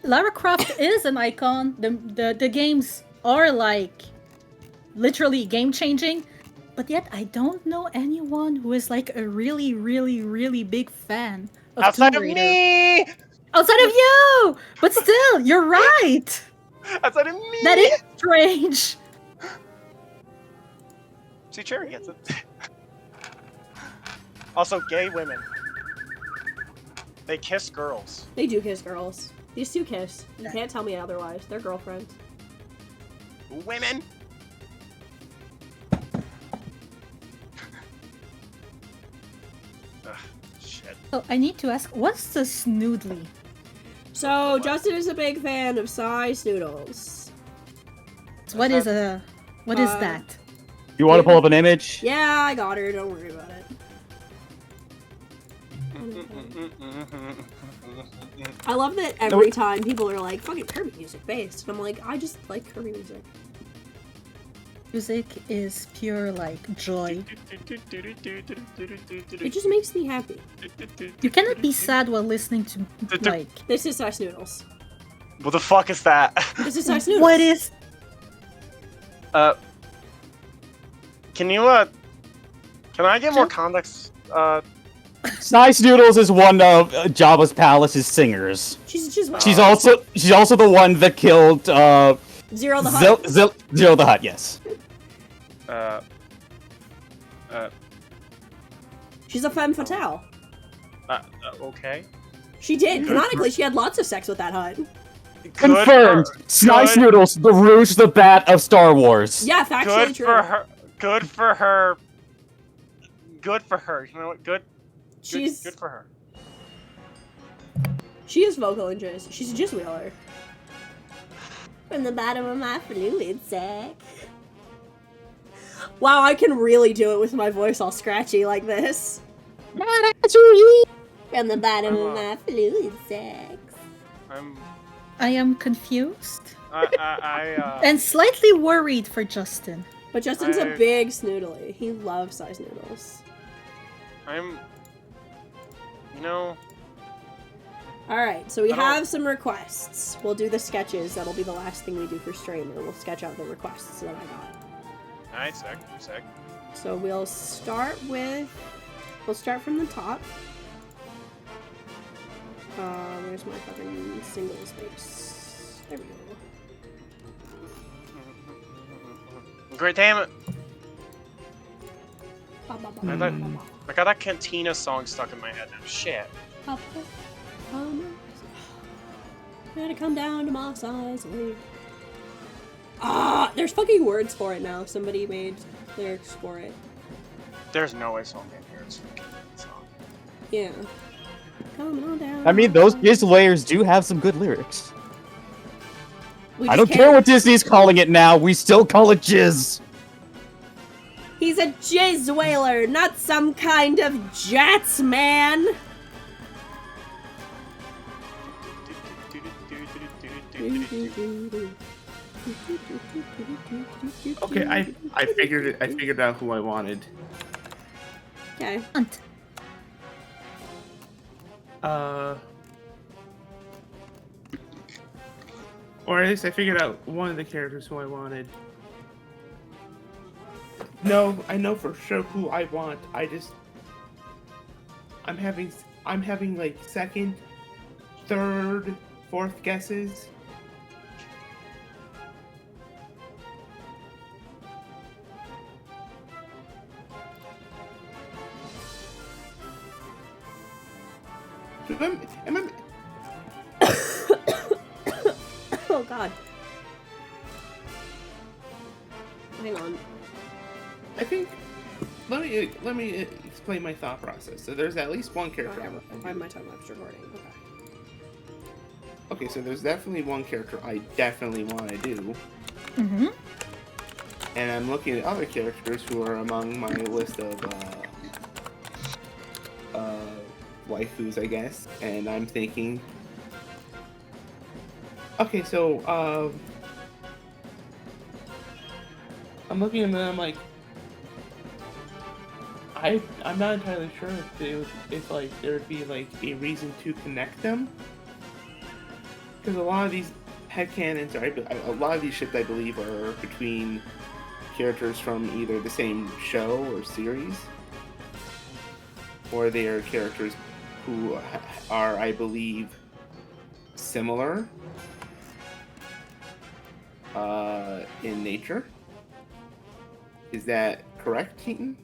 Lara Croft is an icon. The games are like literally game changing, but yet I don't know anyone who is like a really, really, really big fan of Outside Tomb of Raider. me! Outside of you! But still, you're right! Outside of me! That is strange! See, Cherry gets it. Also, gay women. They kiss girls. They do kiss girls. These two kiss. You can't tell me otherwise. They're girlfriends. Women! Ugh, shit. Oh, I need to ask, what's the snoodly? So, Justin is a big fan of size noodles. So what is that? You want to pull up an image? Yeah, I got her. Don't worry about it. I love that every time people are like, fucking Kirby music based. And I'm like, I just like Kirby music. Music is pure, like, joy. It just makes me happy. You cannot be sad while listening to, like... This is Size Noodles. What the fuck is that? This is Size Noodles. What is... Can you, can I get more context? Snice Noodles is one of Jabba's palace's singers. She's just... She's also the one that killed, Zero the Hutt. Zero the Hutt, yes. She's a femme fatale. Okay. She did. Canonically, she had lots of sex with that Hutt. Confirmed. Snice Noodles, the Rouge the Bat of Star Wars. Yeah, factually true. Good for her. Good for her. You know what? Good for her. She is vocal in jizz. She's a jizz wheeler. From the bottom of my fluid sack. Wow, I can really do it with my voice all scratchy like this. From the bottom of my fluid sacks. I am confused. I and slightly worried for Justin. But Justin's a big snoodly. He loves Size Noodles. You know... Alright, so we have some requests. We'll do the sketches. That'll be the last thing we do for stream, and we'll sketch out the requests that I got. Alright, sick. So we'll start from the top. Where's my fucking single space? There we go. Great, damn it! I got that Cantina song stuck in my head now. Shit. Gotta come down to my size. There's fucking words for it now. Somebody made lyrics for it. There's no way someone can hear this song. Yeah. Come on down. I mean, those Jizz layers do have some good lyrics. We I just don't care what Disney's calling it now, we still call it Jizz. He's a jizz whaler, not some kind of jats man. Okay, I figured out who I wanted. Okay. Or at least I figured out one of the characters who I wanted. No, I know for sure who I want. I just I'm having like second, third, fourth guesses. Oh god. Hang on. I think. Let me explain my thought process. So there's at least one character. I have my time lapse recording. Okay. Okay, so there's definitely one character I definitely want to do. Mm-hmm. And I'm looking at other characters who are among my list of waifus, I guess. And I'm thinking, okay, so I'm looking at them and I'm like, I'm not entirely sure if like there would be like a reason to connect them, because a lot of these headcanons, a lot of these ships I believe are between characters from either the same show or series, or they are characters who are, I believe, similar in nature. Is that correct, Keaton?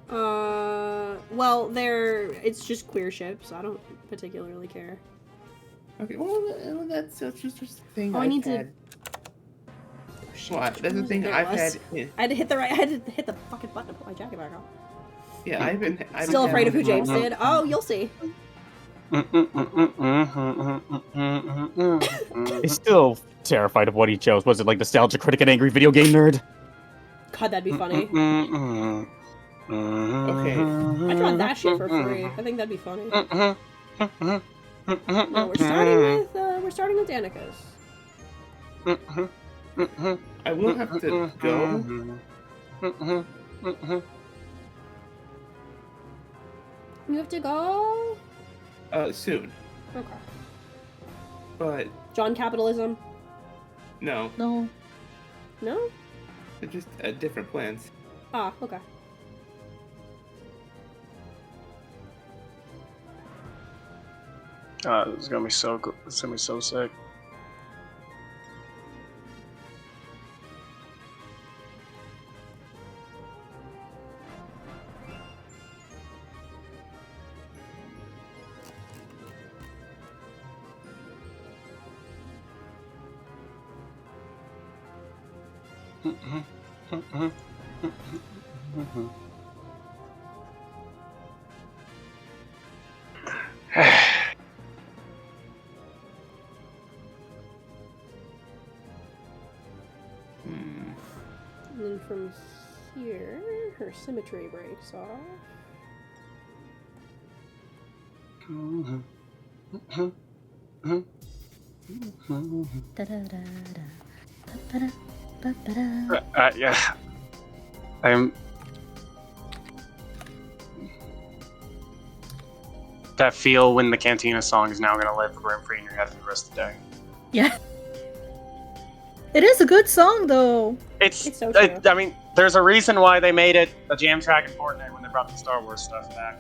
Well, it's just queer ships. I don't particularly care. Okay, well, that's just a thing. Oh, I need to. Well, that's the thing I've had. Yeah. I had to hit the right. I had to hit the fucking button to put my jacket back on. Yeah, I've been still afraid of who James did. Oh, you'll see. He's still terrified of what he chose. Was it like nostalgia critic and angry video game nerd? God, that'd be funny. Okay. I'd run that shit for free. I think that'd be funny. No, we're starting with Danica's. I will have to go. You have to go? Soon. Okay. But John Capitalism? no. No. No? They're just different plans. Ah, okay. This is gonna be so good. It's gonna be so sick. And then from here, her symmetry breaks off. Yeah. I'm. That feel when the Cantina song is now gonna live rent free in your head for the rest of the day. Yeah. It is a good song, though. It's so true. I mean, there's a reason why they made it a jam track in Fortnite when they brought the Star Wars stuff back.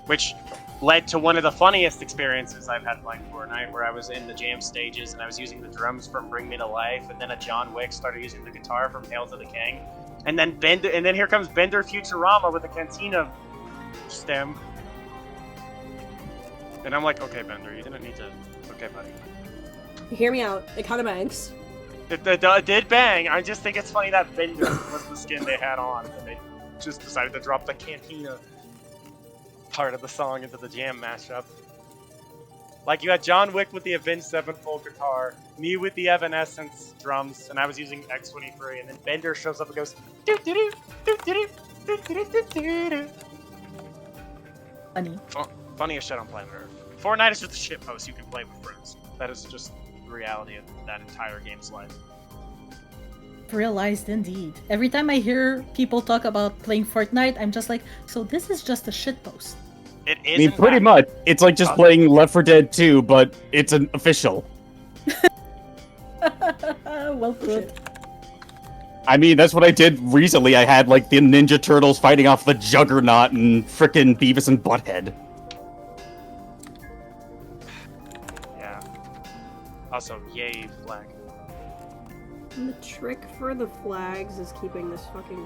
Which led to one of the funniest experiences I've had playing Fortnite, where I was in the jam stages and I was using the drums from Bring Me to Life, and then a John Wick started using the guitar from Hail to the King, and then here comes Bender Futurama with the Cantina stem, and I'm like, okay, Bender, you didn't need to. Okay, buddy. Hear me out. It kind of bangs. It did bang. I just think it's funny that Bender was the skin they had on, and they just decided to drop the Cantina part of the song into the jam mashup. Like, you had John Wick with the Avenged Sevenfold guitar, me with the Evanescence drums, and I was using X23, and then Bender shows up and goes doo doo doo doo doo doo doo doo doo doo. Funny. Funniest shit on planet Earth. Fortnite is just a shitpost you can play with friends. That is just the reality of that entire game's life. Realized indeed. Every time I hear people talk about playing Fortnite, I'm just like, so this is just a shitpost. It is. I mean, pretty much. It's like just playing Left 4 Dead 2, but it's an official. Well put. I mean, that's what I did recently. I had, like, the Ninja Turtles fighting off the Juggernaut and frickin' Beavis and Butthead. Yeah. Also, yay, flag. And the trick for the flags is keeping this fucking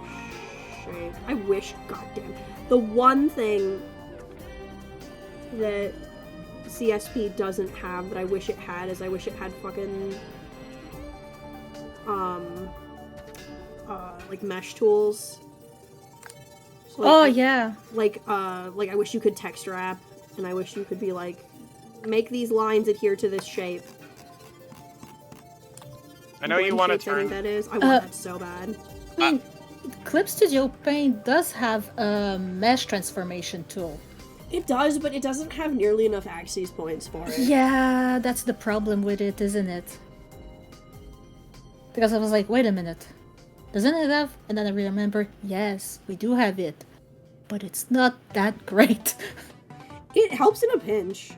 shape. I wish, goddamn. The one thing that CSP doesn't have that I wish it had is I wish it had fucking like mesh tools. So, like, Oh yeah. like I wish you could text wrap, and I wish you could be like, make these lines adhere to this shape. I know you want to I think turn. that is. I want that so bad. I mean, Clip Studio Paint does have a mesh transformation tool. It does, but it doesn't have nearly enough axes points for it. Yeah, that's the problem with it, isn't it? Because I was like, wait a minute. Doesn't it have? And then I remember, yes, we do have it. But it's not that great. It helps in a pinch.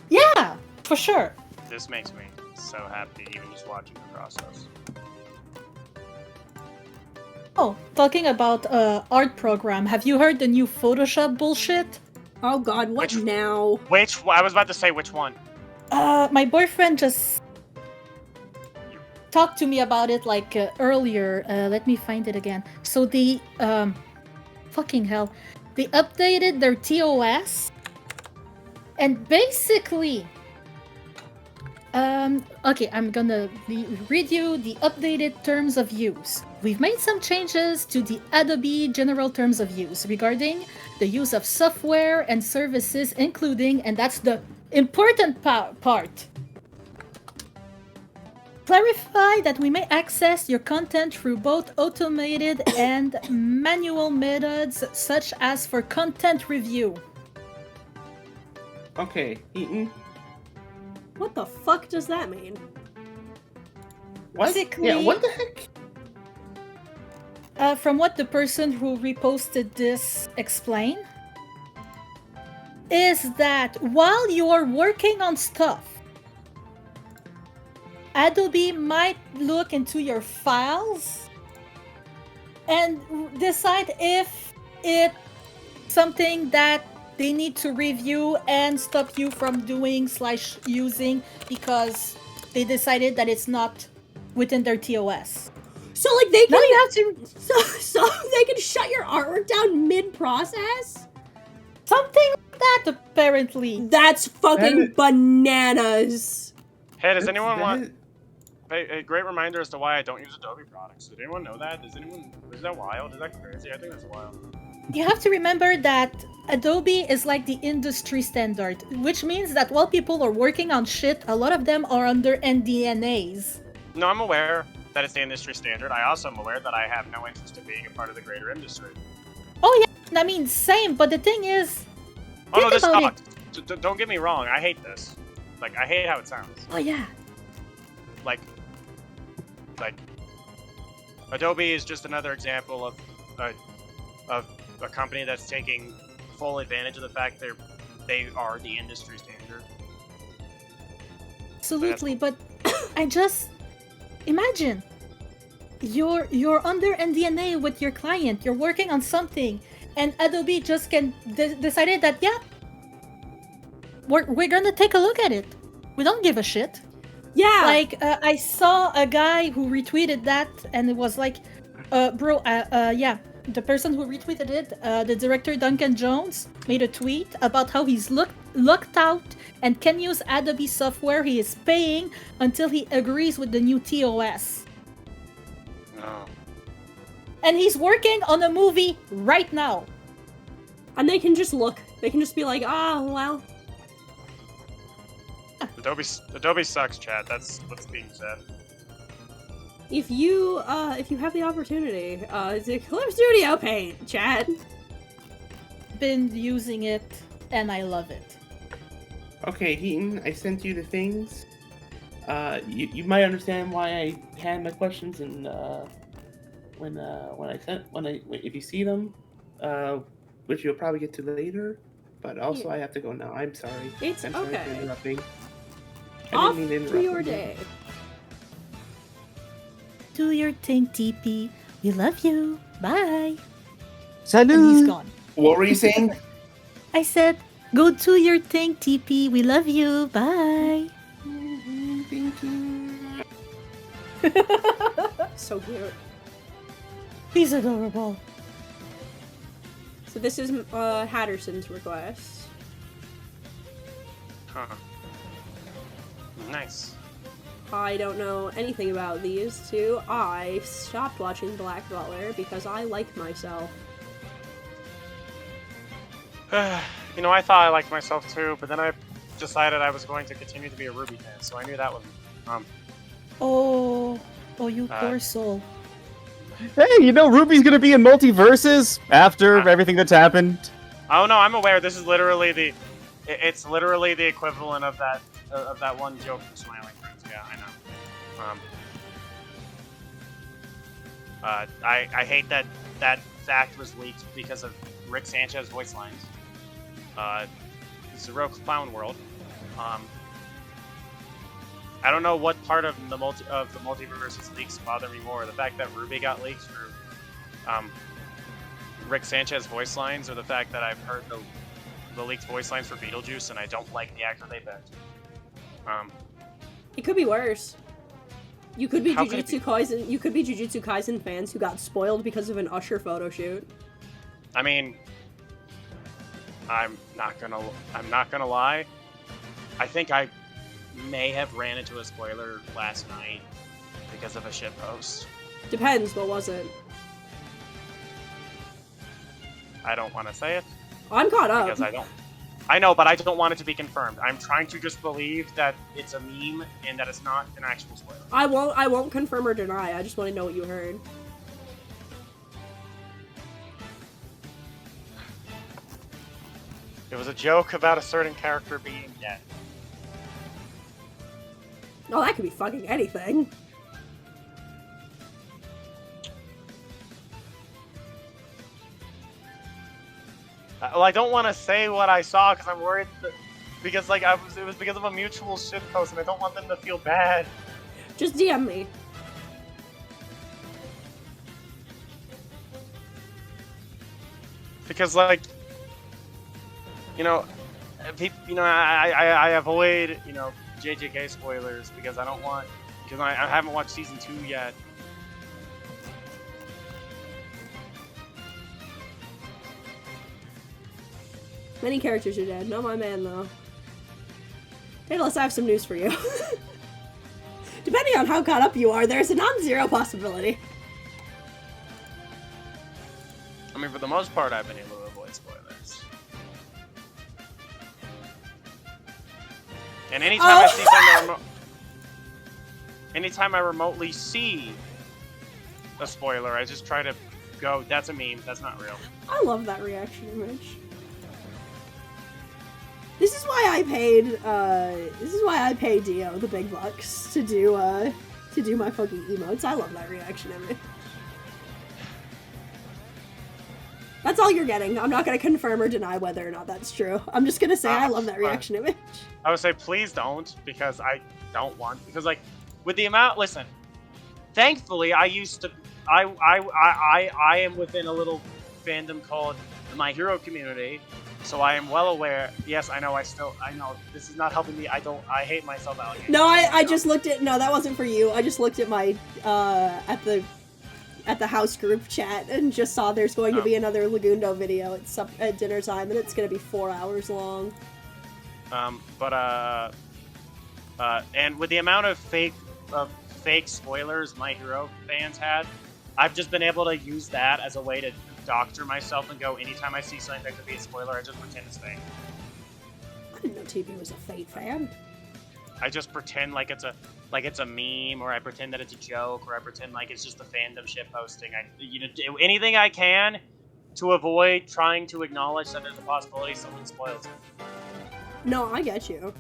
Yeah, for sure. This makes me so happy, even just watching the process. Oh, talking about art program, have you heard the new Photoshop bullshit? Oh god, what now? I was about to say which one. My boyfriend just talked to me about it like earlier. Let me find it again. So the fucking hell, they updated their TOS, and basically, okay, I'm gonna read you the updated terms of use. We've made some changes to the Adobe general terms of use regarding the use of software and services, including, and that's the important part, clarify that we may access your content through both automated and manual methods, such as for content review. Okay, Eaton. What the fuck does that mean? What? Basically, Yeah, what the heck? From what the person who reposted this explained, is that while you are working on stuff, Adobe might look into your files and decide if it's something that they need to review and stop you from doing / using because they decided that it's not within their TOS. So like they can No, you have to so they can shut your artwork down mid-process? something like that apparently. That's fucking bananas. Hey, does anyone want a great reminder as to why I don't use Adobe products? Did anyone know that? Is that wild? Is that crazy? I think that's wild. You have to remember that Adobe is like the industry standard, which means that while people are working on shit, a lot of them are under NDNAs. No, I'm aware that it's the industry standard. I also am aware that I have no interest in being a part of the greater industry. Oh yeah, I mean, same, but the thing is... Oh no, this about sucks. Don't get me wrong, I hate this. Like, I hate how it sounds. Oh yeah. Like, Adobe is just another example of a company that's taking full advantage of the fact they are the industry standard. Absolutely, but I just... Imagine, you're under NDNA with your client, you're working on something, and Adobe just decided that, yeah, we're gonna take a look at it. We don't give a shit. Yeah. Like, I saw a guy who retweeted that, and it was like, bro, yeah, the person who retweeted it, the director Duncan Jones, made a tweet about how he's locked out and can use Adobe software he is paying until he agrees with the new TOS. Oh. And he's working on a movie right now. And they can just look. They can just be like, oh, well. Adobe sucks, chat. That's what's being said. If you have the opportunity, it's a Clip Studio Paint, chat. Been using it, and I love it. Okay, Heaton, I sent you the things. You might understand why I had my questions, and if you see them, which you'll probably get to later. But also, I have to go now. I'm sorry. It's I'm sorry okay. for interrupting. Off I didn't mean to to interrupt your you. day. do your thing, TP. We love you. Bye. Salut. And he's gone. What were you saying? I said, go do your thing, TP. We love you. Bye. Thank you. So cute. He's adorable. So this is Hatterson's request. Huh. Nice. I don't know anything about these two. I stopped watching Black Butler because I like myself. You know, I thought I liked myself too, but then I decided I was going to continue to be a Ruby fan, so I knew that was Oh, you poor soul. Hey, you know Ruby's gonna be in multiverses after everything that's happened. Oh no, I'm aware. This is literally it's literally the equivalent of that one joke from Smiling Friends. Yeah, I know. I hate that fact was leaked because of Rick Sanchez voice lines. It's a real clown world. I don't know what part of the multiverses leaks bother me more: the fact that Ruby got leaked through Rick Sanchez voice lines, or the fact that I've heard the leaked voice lines for Beetlejuice and I don't like the actor they picked. It could be worse. You could be How could it Jujutsu Kaisen. You could be Jujutsu Kaisen fans who got spoiled because of an Usher photo shoot. I mean, I'm not gonna lie. I think I may have ran into a spoiler last night because of a shit post. Depends. What was it? I don't want to say it. I'm caught up. Because I don't. I know, but I don't want it to be confirmed. I'm trying to just believe that it's a meme and that it's not an actual spoiler. I won't confirm or deny. I just want to know what you heard. It was a joke about a certain character being dead. Oh, that could be fucking anything. Well, I don't want to say what I saw because I'm worried that, because like it was because of a mutual shit post and I don't want them to feel bad. Just DM me. Because like, you know, I avoid JJK spoilers because I don't want, because I haven't watched season 2 yet. Many characters are dead. Not my man, though. Daedalus, I have some news for you. Depending on how caught up you are, there's a non-zero possibility. I mean, for the most part, I've been able to avoid spoilers. And anytime I see something, anytime I remotely see a spoiler, I just try to go, that's a meme, that's not real. I love that reaction image. This is why I paid Dio the big bucks to do my fucking emotes. I love that reaction image. That's all you're getting. I'm not gonna confirm or deny whether or not that's true. I'm just gonna say I love that reaction image. I would say please don't, because I don't want, because like with the amount, listen, thankfully I am within a little fandom called the My Hero community, so I am well aware. Yes, I know this is not helping me. I hate myself out here. No, I just looked at, no, that wasn't for you. I just looked at my at the house group chat and just saw there's going to be another Lagundo video at dinner time, and it's going to be 4 hours long. And with the amount of fake spoilers My Hero fans had, I've just been able to use that as a way to doctor myself and go, anytime I see something that could be a spoiler, I just pretend it's fake. I didn't know TP was a Fate fan. I just pretend like it's a meme, or I pretend that it's a joke, or I pretend like it's just a fandom shit posting. I do anything I can to avoid trying to acknowledge that there's a possibility someone spoils it. No, I get you.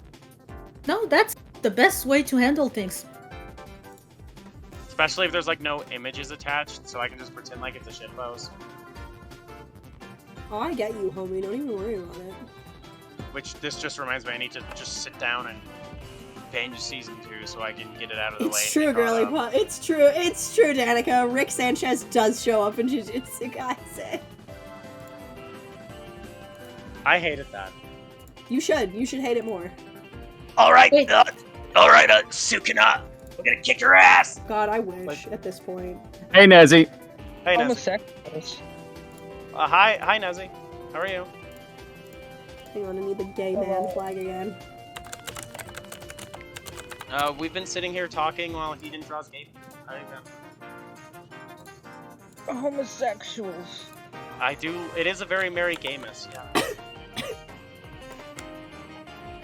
No, that's the best way to handle things. Especially if there's like no images attached, so I can just pretend like it's a shit post. Oh, I get you, homie. Don't even worry about it. Which this just reminds me, I need to just sit down and binge season 2 so I can get it out of the way. It's and true, get caught girly up. pop. It's true. It's true, Danica. Rick Sanchez does show up in Jujutsu Kaisen. I hated that. You should. You should hate it more. All right, Wait. Sukuna, we're gonna kick your ass. God, I wish at this point. Hey, Nezzy. Hey, Nezzy. Homosexuals. Hi, Nezzy. How are you? Hang on, I need the gay man flag again. We've been sitting here talking while he didn't draw his gate. I think that. Homosexuals. I do. It is a very merry gamus. Yeah.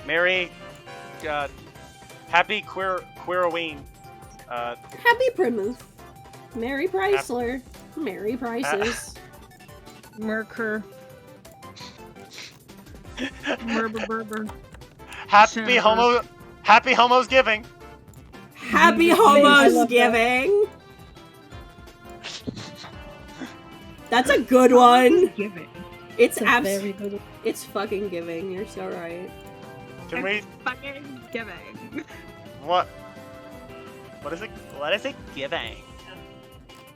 Merry, happy queeroween. Happy Primus. Mary Chrysler. Mary Prices. Merker. Merber. Happy homos giving. Happy I Homos love that. Giving. That's a good one. Giving. It's It's a abs. very good one. It's fucking giving. You're so right. Can we? Fucking giving. What? What is it? What is it giving?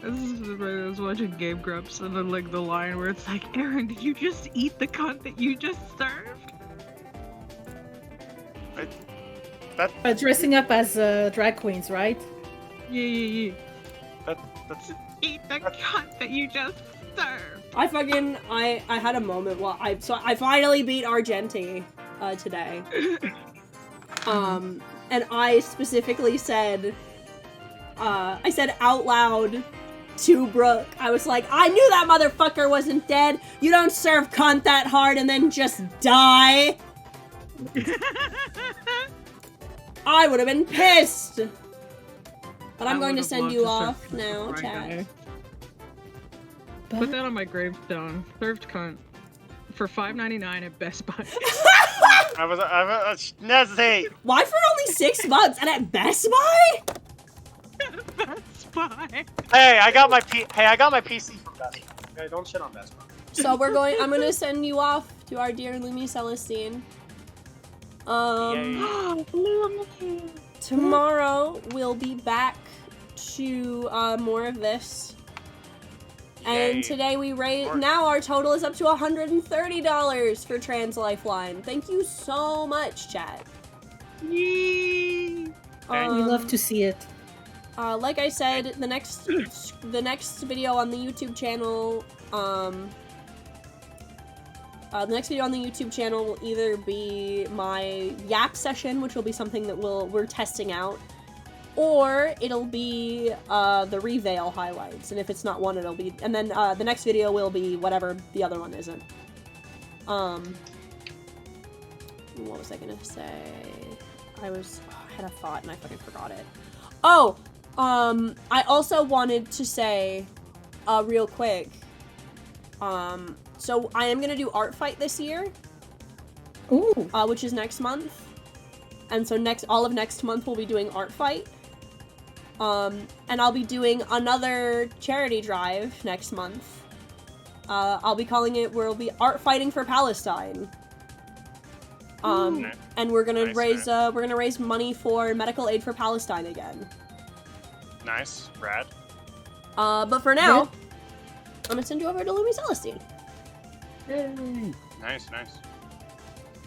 This is when I was watching Game Grumps and then like the line where it's like, Aaron, did you just eat the cunt that you just served? Dressing up as drag queens, right? Yeah. That's Eat the cunt that you just served. I had a moment while I finally beat Argenti today. And I specifically said I said out loud to Brooke, I was like, I knew that motherfucker wasn't dead. You don't serve cunt that hard and then just die. I would have been pissed. But I'm going to send you off now, chat. Put that on my gravestone. Served cunt. For $5.99 at Best Buy. I was Nezzy. Why for only $6 and at Best Buy? Best Buy. Hey, I got my PC from Best Buy. Okay, don't shit on Best Buy. So I'm gonna send you off to our dear Lumi Celestine. Tomorrow we'll be back to more of this. Yay. And today we raised, now our total is up to $130 for Trans Lifeline. Thank you so much, chat. Yee. We love to see it. Like I said, the next video on the YouTube channel, the next video on the YouTube channel will either be my Yap session, which will be something that we're testing out, or it'll be the Reveal highlights. And if it's not one, it'll be, and then the next video will be whatever the other one isn't. What was I gonna say? I had a thought and I fucking forgot it. Oh, I also wanted to say, real quick, so I am gonna do Art Fight this year. Ooh. Which is next month. And so all of next month we'll be doing Art Fight. And I'll be doing another charity drive next month. I'll be calling it, we'll be Art Fighting for Palestine. And we're gonna raise money for medical aid for Palestine again. Nice, Brad. But for now, I'm gonna send you over to Lumi Celestine. Yay. Nice.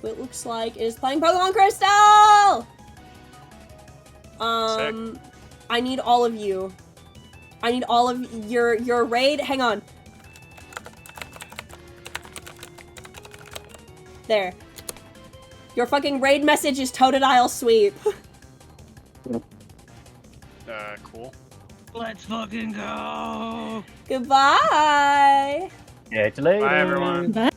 Who it looks like is playing Pokemon Crystal! Sick. I need all of you. I need all of your raid. Hang on. There. Your fucking raid message is Totodile Sweep. Cool. Let's fucking go. Goodbye. Yeah, it's later. Bye, everyone. Bye.